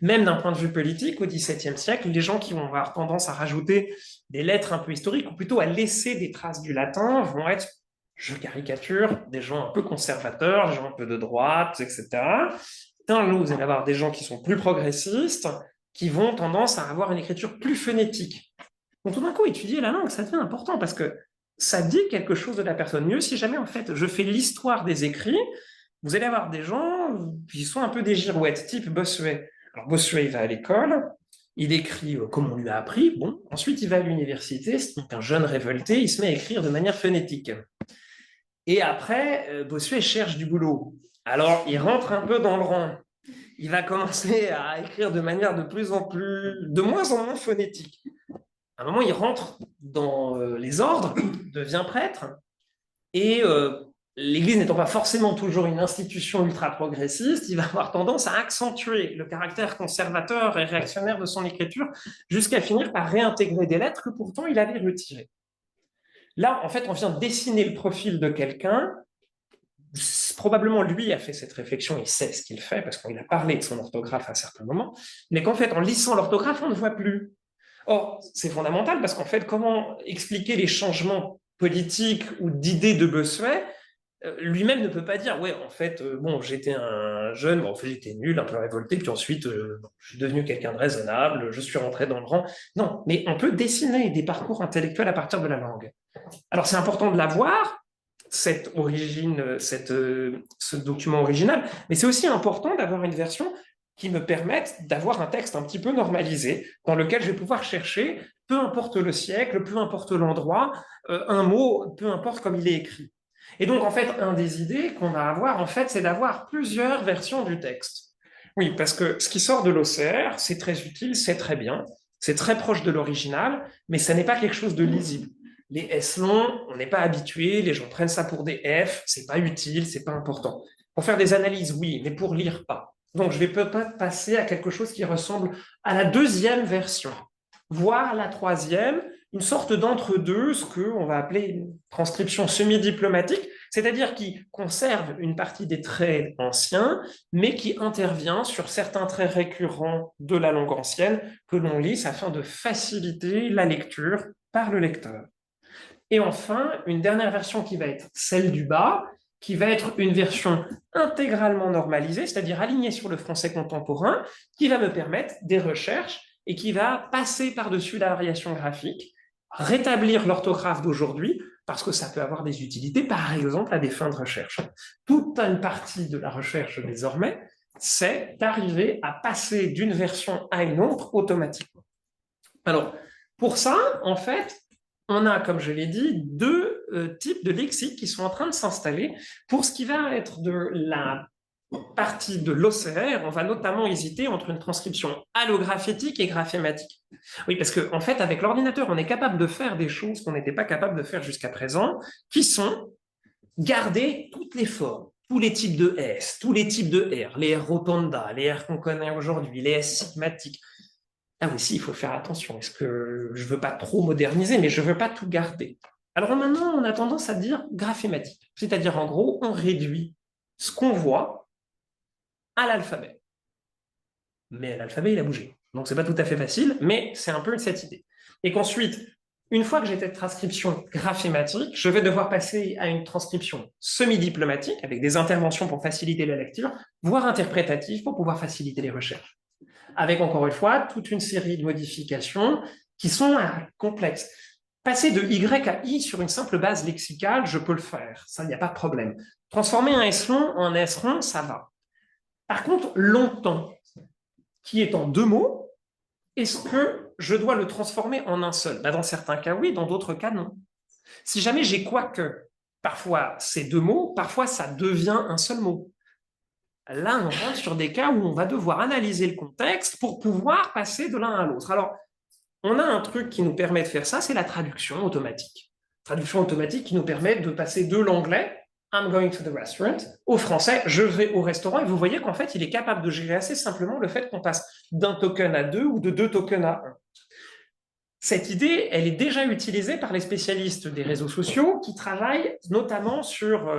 Même d'un point de vue politique, au XVIIe siècle, les gens qui vont avoir tendance à rajouter des lettres un peu historiques, ou plutôt à laisser des traces du latin, vont être, je caricature, des gens un peu conservateurs, des gens un peu de droite, etc. Là, vous allez avoir des gens qui sont plus progressistes, qui vont tendance à avoir une écriture plus phonétique. Donc tout d'un coup, étudier la langue, ça devient important parce que ça dit quelque chose de la personne. Mieux si jamais, en fait, je fais l'histoire des écrits, vous allez avoir des gens qui sont un peu des girouettes, type Bossuet. Alors Bossuet, il va à l'école, il écrit comme on lui a appris, bon, ensuite il va à l'université, c'est donc un jeune révolté, il se met à écrire de manière phonétique. Et après, Bossuet cherche du boulot. Alors, il rentre un peu dans le rang. Il va commencer à écrire de manière de moins en moins phonétique. À un moment, il rentre dans les ordres, devient prêtre, et l'Église n'étant pas forcément toujours une institution ultra-progressiste, il va avoir tendance à accentuer le caractère conservateur et réactionnaire de son écriture, jusqu'à finir par réintégrer des lettres que pourtant il avait retirées. Là, en fait, on vient dessiner le profil de quelqu'un. Probablement, lui a fait cette réflexion, il sait ce qu'il fait, parce qu'il a parlé de son orthographe à certains moments, mais qu'en fait, en lissant l'orthographe, on ne voit plus. Or, c'est fondamental, parce qu'en fait, comment expliquer les changements politiques ou d'idées de Bossuet? Lui-même ne peut pas dire, ouais, en fait, bon, j'étais un jeune, bon, en fait, j'étais nul, un peu révolté, puis ensuite, je suis devenu quelqu'un de raisonnable, je suis rentré dans le rang. Non, mais on peut dessiner des parcours intellectuels à partir de la langue. Alors, c'est important de l'avoir, cette origine, ce document original, mais c'est aussi important d'avoir une version qui me permette d'avoir un texte un petit peu normalisé, dans lequel je vais pouvoir chercher, peu importe le siècle, peu importe l'endroit, un mot, peu importe comme il est écrit. Et donc, en fait, un des idées qu'on va avoir, en fait, c'est d'avoir plusieurs versions du texte. Oui, parce que ce qui sort de l'OCR, c'est très utile, c'est très bien, c'est très proche de l'original, mais ça n'est pas quelque chose de lisible. Les S longs, on n'est pas habitué, les gens prennent ça pour des F, c'est pas utile, c'est pas important. Pour faire des analyses, oui, mais pour lire, pas. Donc, je vais peut-être passer à quelque chose qui ressemble à la deuxième version, voire la troisième, une sorte d'entre-deux, ce qu'on va appeler une transcription semi-diplomatique, c'est-à-dire qui conserve une partie des traits anciens, mais qui intervient sur certains traits récurrents de la langue ancienne que l'on lisse afin de faciliter la lecture par le lecteur. Et enfin, une dernière version qui va être celle du bas, qui va être une version intégralement normalisée, c'est-à-dire alignée sur le français contemporain, qui va me permettre des recherches et qui va passer par-dessus la variation graphique, rétablir l'orthographe d'aujourd'hui, parce que ça peut avoir des utilités, par exemple, à des fins de recherche. Toute une partie de la recherche désormais, c'est d'arriver à passer d'une version à une autre automatiquement. Alors, pour ça, en fait, on a, comme je l'ai dit, deux types de lexiques qui sont en train de s'installer. Pour ce qui va être de la partie de l'OCR, on va notamment hésiter entre une transcription allographétique et graphématique. Oui, parce qu'en en fait, avec l'ordinateur, on est capable de faire des choses qu'on n'était pas capable de faire jusqu'à présent, qui sont garder toutes les formes, tous les types de S, tous les types de R, les R rotonda, les R qu'on connaît aujourd'hui, les S sigmatiques. Ah oui, si, il faut faire attention. Est-ce que je ne veux pas trop moderniser, mais je ne veux pas tout garder. Alors maintenant, on a tendance à dire graphématique. C'est-à-dire, en gros, on réduit ce qu'on voit à l'alphabet. Mais l'alphabet, il a bougé. Donc, ce n'est pas tout à fait facile, mais c'est un peu cette idée. Et qu'ensuite, une fois que j'ai cette transcription graphématique, je vais devoir passer à une transcription semi-diplomatique, avec des interventions pour faciliter la lecture, voire interprétative pour pouvoir faciliter les recherches. Avec, encore une fois, toute une série de modifications qui sont complexes. Passer de Y à I sur une simple base lexicale, je peux le faire, ça, il n'y a pas de problème. Transformer un S long en S rond, ça va. Par contre, longtemps, qui est en deux mots, est-ce que je dois le transformer en un seul? Dans certains cas, oui, dans d'autres cas, non. Si jamais j'ai quoique, parfois c'est deux mots, parfois ça devient un seul mot. Là, on rentre sur des cas où on va devoir analyser le contexte pour pouvoir passer de l'un à l'autre. Alors, on a un truc qui nous permet de faire ça, c'est la traduction automatique. Traduction automatique qui nous permet de passer de l'anglais, I'm going to the restaurant, au français, je vais au restaurant. Et vous voyez qu'en fait, il est capable de gérer assez simplement le fait qu'on passe d'un token à deux ou de deux tokens à un. cette idée, elle est déjà utilisée par les spécialistes des réseaux sociaux qui travaillent notamment sur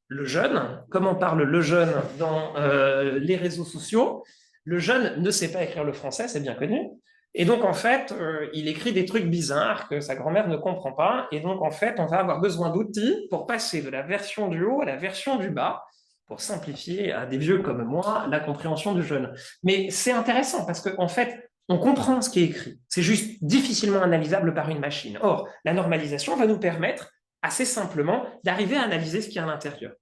le jeune, comment parle le jeune dans les réseaux sociaux. Le jeune ne sait pas écrire le français, c'est bien connu. Et donc, en fait, il écrit des trucs bizarres que sa grand-mère ne comprend pas. Et donc, en fait, on va avoir besoin d'outils pour passer de la version du haut à la version du bas, pour simplifier à des vieux comme moi la compréhension du jeune. Mais c'est intéressant parce qu'en en fait, on comprend ce qui est écrit. C'est juste difficilement analysable par une machine. Or, la normalisation va nous permettre, assez simplement, d'arriver à analyser ce qu'il y a à l'intérieur.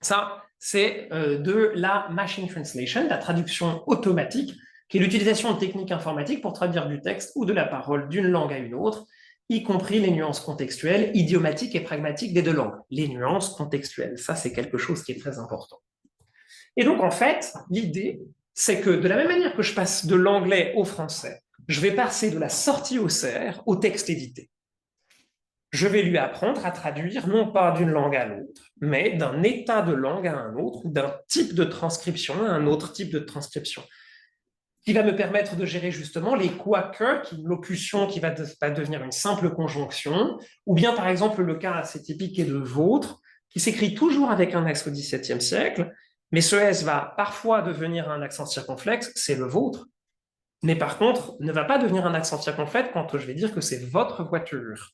Ça, c'est de la machine translation, la traduction automatique, qui est l'utilisation de techniques informatiques pour traduire du texte ou de la parole d'une langue à une autre, y compris les nuances contextuelles, idiomatiques et pragmatiques des deux langues. Les nuances contextuelles, ça, c'est quelque chose qui est très important. Et donc, en fait, l'idée, c'est que de la même manière que je passe de l'anglais au français, je vais passer de la sortie au CER au texte édité. Je vais lui apprendre à traduire non pas d'une langue à l'autre, mais d'un état de langue à un autre, ou d'un type de transcription à un autre type de transcription, qui va me permettre de gérer justement les quoique, une locution qui va devenir une simple conjonction, ou bien par exemple le cas assez typique est de vôtre, qui s'écrit toujours avec un S au XVIIe siècle, mais ce S va parfois devenir un accent circonflexe, c'est le vôtre, mais par contre ne va pas devenir un accent circonflexe quand je vais dire que c'est votre voiture.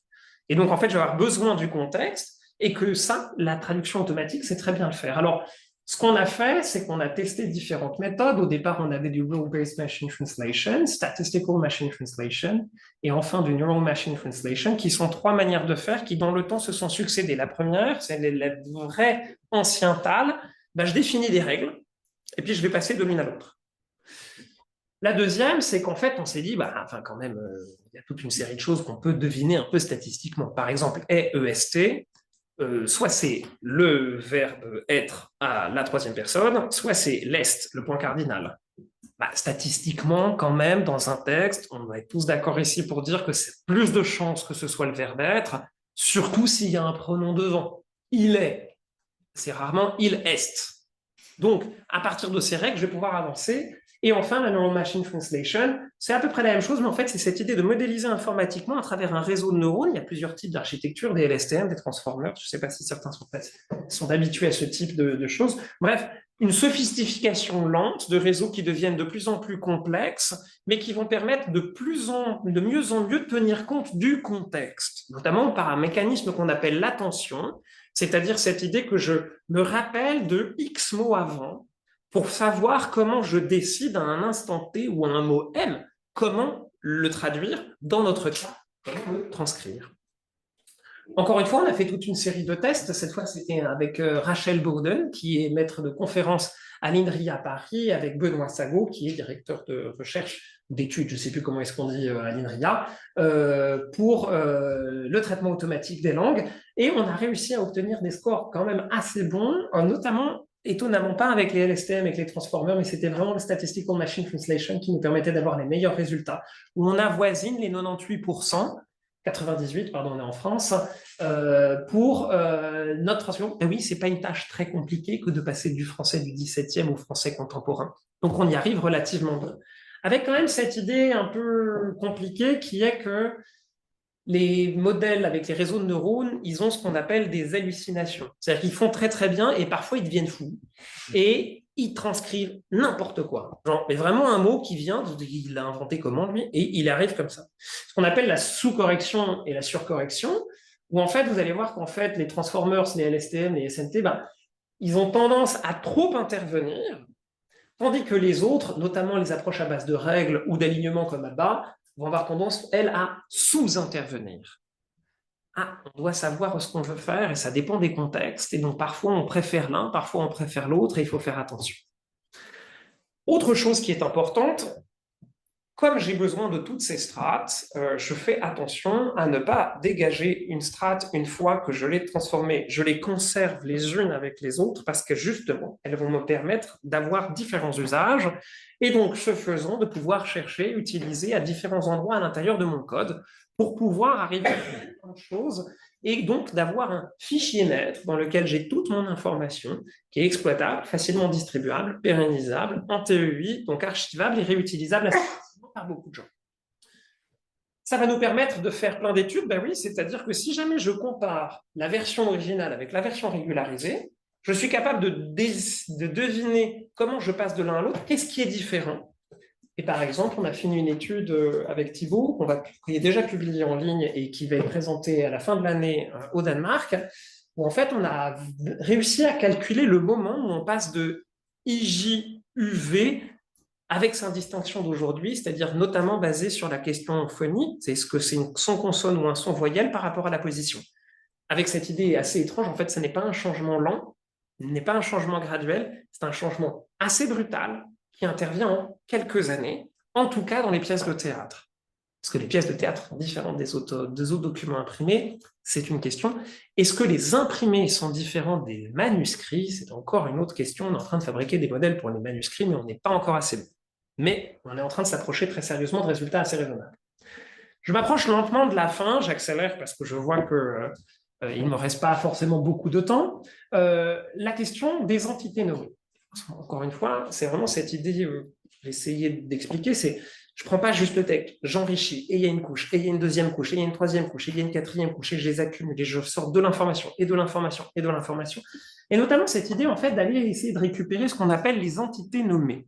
Et donc en fait, je vais avoir besoin du contexte, et que ça, la traduction automatique, c'est très bien le faire. Alors, ce qu'on a fait, c'est qu'on a testé différentes méthodes. Au départ, on avait du Rule-Based Machine Translation, Statistical Machine Translation, et enfin du Neural Machine Translation, qui sont trois manières de faire qui, dans le temps, se sont succédées. La première, c'est le vrai ancien TAL. Ben, je définis des règles, et puis je vais passer de l'une à l'autre. La deuxième, c'est qu'en fait, on s'est dit, bah, enfin, quand même, il y a toute une série de choses qu'on peut deviner un peu statistiquement. Par exemple, EST, soit c'est le verbe être à la troisième personne, soit c'est l'est, le point cardinal. Bah, statistiquement, quand même, dans un texte, on va être tous d'accord ici pour dire que c'est plus de chances que ce soit le verbe être, surtout s'il y a un pronom devant. Il est, c'est rarement il est. Donc, à partir de ces règles, je vais pouvoir avancer. Et enfin, la Neural Machine Translation, c'est à peu près la même chose, mais en fait, c'est cette idée de modéliser informatiquement à travers un réseau de neurones. Il y a plusieurs types d'architecture, des LSTM, des transformers. Je ne sais pas si certains sont habitués à ce type de choses. Bref, une sophistication lente de réseaux qui deviennent de plus en plus complexes, mais qui vont permettre de mieux en mieux de tenir compte du contexte, notamment par un mécanisme qu'on appelle l'attention, c'est-à-dire cette idée que je me rappelle de X mots avant pour savoir comment je décide à un instant T ou à un mot M, comment le traduire, dans notre cas, comment le transcrire. Encore une fois, on a fait toute une série de tests. Cette fois, c'était avec Rachel Bowden, qui est maître de conférence à l'INRI à Paris, avec Benoît Sago, qui est directeur de recherche, d'études, je ne sais plus comment est-ce qu'on dit à l'INRIA, pour le traitement automatique des langues. Et on a réussi à obtenir des scores quand même assez bons, notamment, étonnamment pas avec les LSTM, avec les transformers, mais c'était vraiment le Statistical Machine Translation qui nous permettait d'avoir les meilleurs résultats, où on avoisine les 98%, 98, pardon, on est en France, pour notre transmission. Et oui, c'est pas une tâche très compliquée que de passer du français du 17e au français contemporain. Donc, on y arrive relativement bien. Avec quand même cette idée un peu compliquée qui est que les modèles avec les réseaux de neurones, ils ont ce qu'on appelle des hallucinations. C'est-à-dire qu'ils font très très bien et parfois ils deviennent fous. Et ils transcrivent n'importe quoi. Genre, mais vraiment un mot qui vient, il l'a inventé comment lui, et il arrive comme ça. Ce qu'on appelle la sous-correction et la surcorrection, où en fait, vous allez voir qu'en fait, les transformers, les LSTM, les SNT, ben, ils ont tendance à trop intervenir, tandis que les autres, notamment les approches à base de règles ou d'alignement comme ABBA, vont avoir tendance, elles, à sous-intervenir. Ah, on doit savoir ce qu'on veut faire et ça dépend des contextes. Et donc, parfois, on préfère l'un, parfois, on préfère l'autre et il faut faire attention. Autre chose qui est importante, comme j'ai besoin de toutes ces strates, je fais attention à ne pas dégager une strate une fois que je l'ai transformée. Je les conserve les unes avec les autres parce que justement, elles vont me permettre d'avoir différents usages et donc, ce faisant, de pouvoir chercher, utiliser à différents endroits à l'intérieur de mon code pour pouvoir arriver à faire plein de choses et donc d'avoir un fichier maître dans lequel j'ai toute mon information qui est exploitable, facilement distribuable, pérennisable, en TEI, donc archivable et réutilisable par beaucoup de gens. Ça va nous permettre de faire plein d'études, ben oui, c'est-à-dire que si jamais je compare la version originale avec la version régularisée, je suis capable de deviner comment je passe de l'un à l'autre, qu'est-ce qui est différent. Et par exemple, on a fini une étude avec Thibaut, qui est déjà publiée en ligne et qui va être présentée à la fin de l'année au Danemark, où en fait, on a réussi à calculer le moment où on passe de IJUV avec sa distinction d'aujourd'hui, c'est-à-dire notamment basée sur la question phonie, c'est ce que c'est un son consonne ou un son voyelle par rapport à la position. Avec cette idée assez étrange, en fait, ce n'est pas un changement lent, ce n'est pas un changement graduel, c'est un changement assez brutal qui intervient en quelques années, en tout cas dans les pièces de théâtre. Parce que les pièces de théâtre sont différentes des autres documents imprimés, c'est une question. Est-ce que les imprimés sont différents des manuscrits? C'est encore une autre question. On est en train de fabriquer des modèles pour les manuscrits, mais on n'est pas encore assez bon. Mais on est en train de s'approcher très sérieusement de résultats assez raisonnables. Je m'approche lentement de la fin, j'accélère parce que je vois que il ne me reste pas forcément beaucoup de temps. La question des entités nommées. Encore une fois, c'est vraiment cette idée, j'ai essayé d'expliquer, c'est je ne prends pas juste le texte, j'enrichis, et il y a une couche, et il y a une deuxième couche, et il y a une troisième couche, et il y a une quatrième couche, et je les accumule, et je sors de l'information, et de l'information, et de l'information. Et notamment cette idée, en fait, d'aller essayer de récupérer ce qu'on appelle les entités nommées.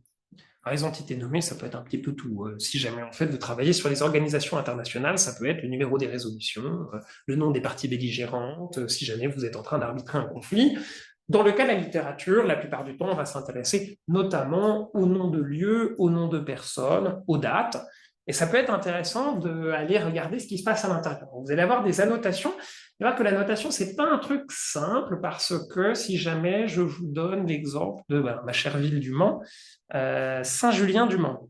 Alors, les entités nommées, ça peut être un petit peu tout. Si jamais, en fait, vous travaillez sur les organisations internationales, ça peut être le numéro des résolutions, le nom des parties belligérantes, si jamais vous êtes en train d'arbitrer un conflit. Dans le cas de la littérature, la plupart du temps, on va s'intéresser notamment au nom de lieu, au nom de personnes, aux dates. Et ça peut être intéressant d'aller regarder ce qui se passe à l'intérieur. Vous allez avoir des annotations. Il va que la notation, c'est pas un truc simple parce que si jamais je vous donne l'exemple de ma chère ville du Mans, Saint-Julien-du-Mans.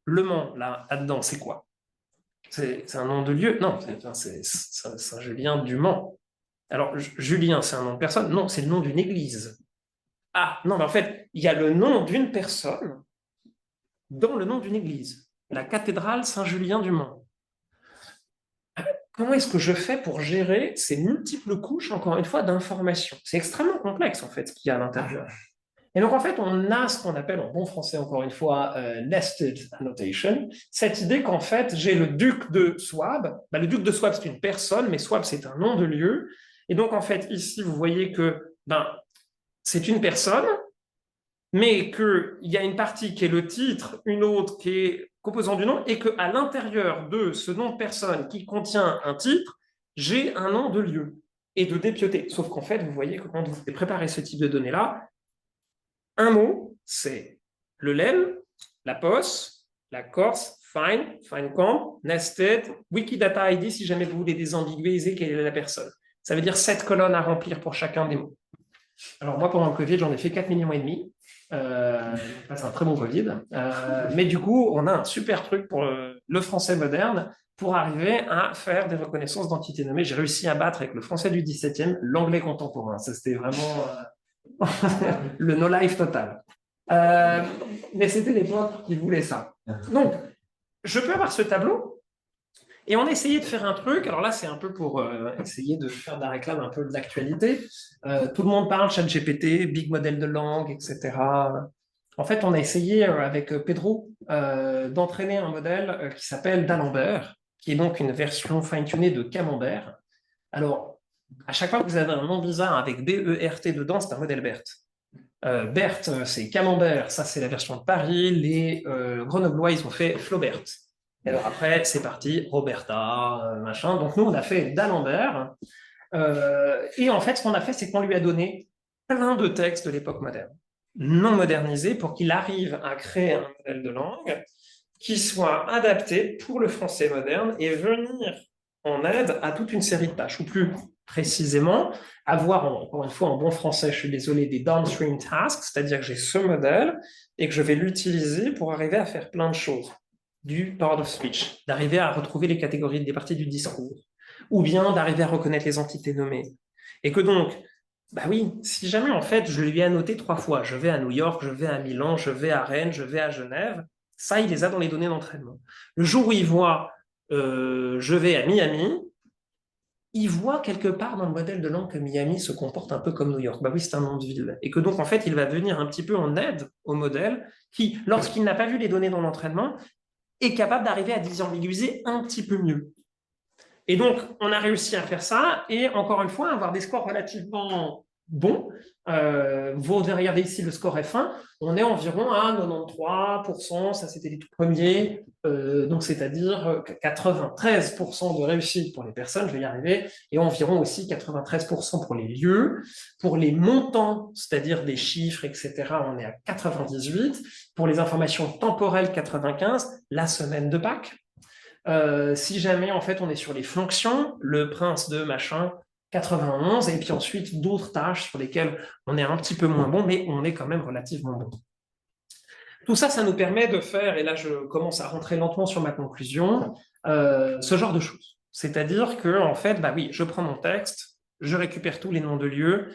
Le Mans, là-dedans, c'est quoi? C'est un nom de lieu? Non, c'est Saint-Julien-du-Mans. Alors, Julien, c'est un nom de personne? Non, c'est le nom d'une église. Ah, non, mais en fait, il y a le nom d'une personne dans le nom d'une église. La cathédrale Saint-Julien-du-Mans. Comment est-ce que je fais pour gérer ces multiples couches, encore une fois, d'informations? C'est extrêmement complexe, en fait, ce qu'il y a à l'intérieur. Et donc, en fait, on a ce qu'on appelle en bon français, encore une fois, nested annotation, cette idée qu'en fait, j'ai le duc de Souabe. Le duc de Souabe, c'est une personne, mais Souabe, c'est un nom de lieu. Et donc, en fait, ici, vous voyez que c'est une personne, mais qu'il y a une partie qui est le titre, une autre qui est composant du nom, et qu'à l'intérieur de ce nom de personne qui contient un titre, j'ai un nom de lieu et de dépiauté. Sauf qu'en fait, vous voyez que quand vous préparez ce type de données-là, un mot, c'est le LEM, la POS, la Corse, Find.com, Nested, Wikidata ID si jamais vous voulez désambiguer quelle est la personne. Ça veut dire 7 colonnes à remplir pour chacun des mots. Alors moi, pendant le Covid, j'en ai fait 4,5 millions. C'est un très bon Covid. Mais du coup, on a un super truc pour le français moderne pour arriver à faire des reconnaissances d'entités nommées. J'ai réussi à battre avec le français du 17e l'anglais contemporain. Ça, c'était vraiment le no-life total. Mais c'était l'époque qui voulait ça. Donc, je peux avoir ce tableau et on a essayé de faire un truc. Alors là, c'est un peu pour essayer de faire de la réclame un peu de l'actualité. Tout le monde parle ChatGPT, big modèle de langue, etc. En fait, on a essayé avec Pedro d'entraîner un modèle qui s'appelle d'Alembert, qui est donc une version fine-tunée de Camembert. Alors, à chaque fois que vous avez un nom bizarre avec B-E-R-T dedans, c'est un modèle BERT. BERT, c'est Camembert, ça c'est la version de Paris. Les Grenoblois, ils ont fait Flaubert. Et alors après, c'est parti, Roberta, machin. Donc nous, on a fait d'Alembert. Et en fait, ce qu'on a fait, c'est qu'on lui a donné plein de textes de l'époque moderne, non modernisés, pour qu'il arrive à créer un modèle de langue qui soit adapté pour le français moderne et venir en aide à toute une série de tâches, ou plus précisément, avoir, encore une fois, en bon français, je suis désolé, des downstream tasks, c'est-à-dire que j'ai ce modèle et que je vais l'utiliser pour arriver à faire plein de choses. Du part of speech, d'arriver à retrouver les catégories des parties du discours, ou bien d'arriver à reconnaître les entités nommées. Et que donc, oui, si jamais en fait je lui ai annoté 3 fois, je vais à New York, je vais à Milan, je vais à Rennes, je vais à Genève, ça il les a dans les données d'entraînement. Le jour où il voit je vais à Miami, il voit quelque part dans le modèle de langue que Miami se comporte un peu comme New York. Oui, c'est un nom de ville. Et que donc, en fait, il va venir un petit peu en aide au modèle qui, lorsqu'il n'a pas vu les données dans l'entraînement, est capable d'arriver à désambiguiser un petit peu mieux. Et donc, on a réussi à faire ça et encore une fois, avoir des scores relativement bons. Vous regardez ici le score F1, on est environ à 93%, ça c'était les tout premiers, donc c'est-à-dire 93% de réussite pour les personnes, je vais y arriver, et environ aussi 93% pour les lieux. Pour les montants, c'est-à-dire des chiffres, etc., on est à 98. Pour les informations temporelles, 95, la semaine de Pâques. Si jamais, en fait, on est sur les fonctions, le prince de machin, 91, et puis ensuite d'autres tâches sur lesquelles on est un petit peu moins bon, mais on est quand même relativement bon. Tout ça, ça nous permet de faire, et là je commence à rentrer lentement sur ma conclusion, ce genre de choses. C'est-à-dire que, en fait, bah oui, je prends mon texte, je récupère tous les noms de lieux,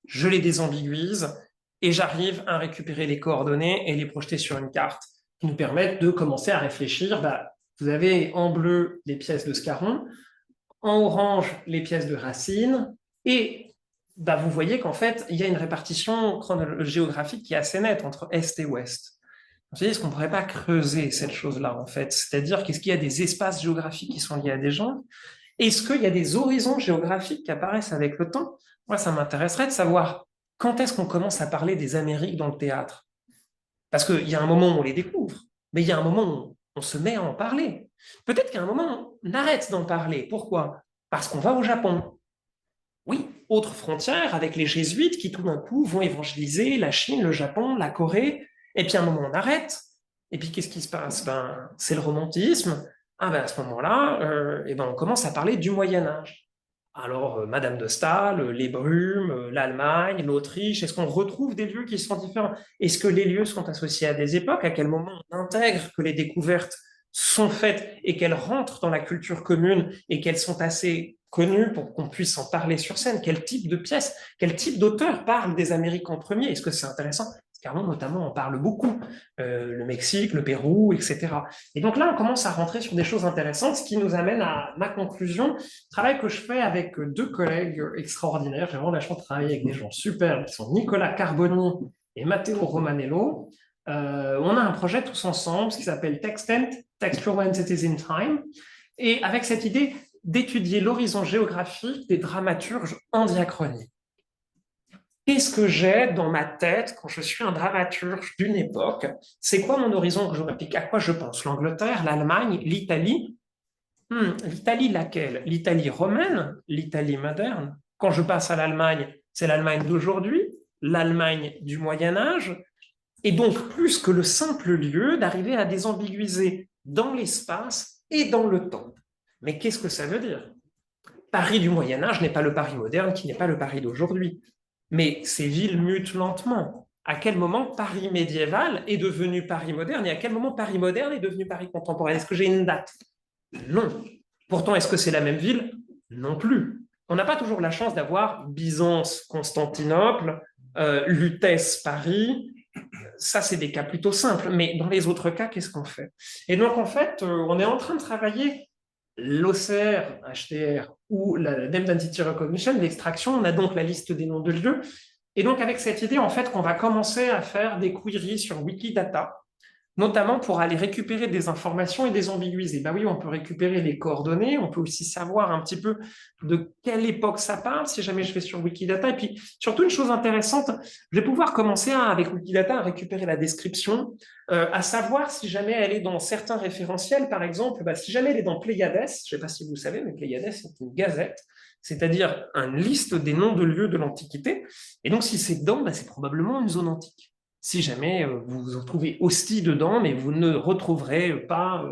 je les désambiguise, et j'arrive à récupérer les coordonnées et les projeter sur une carte qui nous permettent de commencer à réfléchir. Bah, vous avez en bleu les pièces de Scarron, en orange les pièces de Racine, et bah, vous voyez qu'en fait, il y a une répartition géographique qui est assez nette entre Est et Ouest. Vous savez, est-ce qu'on ne pourrait pas creuser cette chose-là, en fait? C'est-à-dire, qu'est-ce qu'il y a des espaces géographiques qui sont liés à des gens? Est-ce qu'il y a des horizons géographiques qui apparaissent avec le temps? Moi, ça m'intéresserait de savoir quand est-ce qu'on commence à parler des Amériques dans le théâtre? Parce qu'il y a un moment où on les découvre, mais il y a un moment où on se met à en parler. Peut-être qu'à un moment, on arrête d'en parler. Pourquoi? Parce qu'on va au Japon. Oui, autre frontière avec les jésuites qui tout d'un coup vont évangéliser la Chine, le Japon, la Corée, et puis à un moment on arrête. Et puis qu'est-ce qui se passe? Ben, c'est le romantisme. Ah ben à ce moment-là, on commence à parler du Moyen Âge. Alors, Madame de Staël, les Brumes, l'Allemagne, l'Autriche, est-ce qu'on retrouve des lieux qui sont différents? Est-ce que les lieux sont associés à des époques? À quel moment on intègre que les découvertes sont faites et qu'elles rentrent dans la culture commune et qu'elles sont assez connues pour qu'on puisse en parler sur scène? Quel type de pièce, quel type d'auteur parle des Amériques en premier? Est-ce que c'est intéressant? Scarron, notamment, en parle beaucoup. Le Mexique, le Pérou, etc. Et donc là, on commence à rentrer sur des choses intéressantes, ce qui nous amène à ma conclusion. Travail que je fais avec deux collègues extraordinaires. J'ai vraiment la chance de travailler avec des gens superbes, qui sont Nicolas Carboni et Matteo Romanello. On a un projet tous ensemble, ce qui s'appelle Textent, Textual Entities in Time, et avec cette idée d'étudier l'horizon géographique des dramaturges en diachronie. Qu'est-ce que j'ai dans ma tête quand je suis un dramaturge d'une époque? C'est quoi mon horizon géographique? À quoi je pense? L'Angleterre, l'Allemagne, l'Italie? L'Italie laquelle? L'Italie romaine? L'Italie moderne? Quand je passe à l'Allemagne, c'est l'Allemagne d'aujourd'hui, l'Allemagne du Moyen Âge, et donc plus que le simple lieu d'arriver à désambiguiser dans l'espace et dans le temps. Mais qu'est-ce que ça veut dire? Paris du Moyen Âge n'est pas le Paris moderne, qui n'est pas le Paris d'aujourd'hui. Mais ces villes mutent lentement. À quel moment Paris médiéval est devenu Paris moderne et à quel moment Paris moderne est devenu Paris contemporain? Est-ce que j'ai une date? Non. Pourtant, est-ce que c'est la même ville? Non plus. On n'a pas toujours la chance d'avoir Byzance, Constantinople, Lutèce, Paris. Ça, c'est des cas plutôt simples. Mais dans les autres cas, qu'est-ce qu'on fait? Et donc, en fait, on est en train de travailler l'OCR, HTR ou la Name Identity Recognition, l'extraction. On a donc la liste des noms de lieux. Et donc, avec cette idée, en fait, qu'on va commencer à faire des queries sur Wikidata, notamment pour aller récupérer des informations et des ambiguïser. Ben oui, on peut récupérer les coordonnées, on peut aussi savoir un petit peu de quelle époque ça parle, si jamais je vais sur Wikidata. Et puis, surtout, une chose intéressante, je vais pouvoir commencer avec Wikidata à récupérer la description, à savoir si jamais elle est dans certains référentiels, par exemple, si jamais elle est dans Pléiades, je ne sais pas si vous savez, mais Pléiades, c'est une gazette, c'est-à-dire une liste des noms de lieux de l'Antiquité. Et donc, si c'est dedans, c'est probablement une zone antique. Si jamais vous vous retrouvez Ostie dedans, mais vous ne retrouverez pas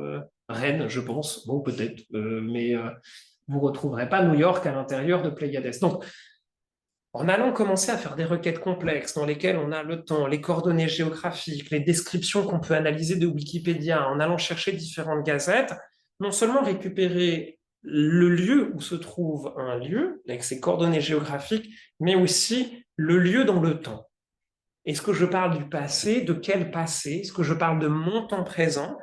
Rennes, je pense, bon peut-être, mais vous ne retrouverez pas New York à l'intérieur de Pléiades. Donc, en allant commencer à faire des requêtes complexes dans lesquelles on a le temps, les coordonnées géographiques, les descriptions qu'on peut analyser de Wikipédia, en allant chercher différentes gazettes, non seulement récupérer le lieu où se trouve un lieu, avec ses coordonnées géographiques, mais aussi le lieu dans le temps. Est-ce que je parle du passé? De quel passé? Est-ce que je parle de mon temps présent?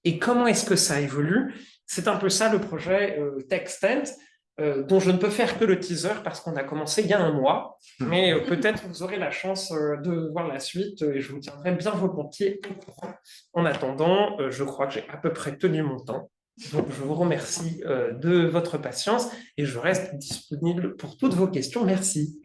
Et comment est-ce que ça évolue? C'est un peu ça le projet Textent. dont je ne peux faire que le teaser parce qu'on a commencé il y a un mois. Mais peut-être vous aurez la chance de voir la suite et je vous tiendrai bien volontiers au courant. En attendant, je crois que j'ai à peu près tenu mon temps. Donc, je vous remercie de votre patience et je reste disponible pour toutes vos questions. Merci.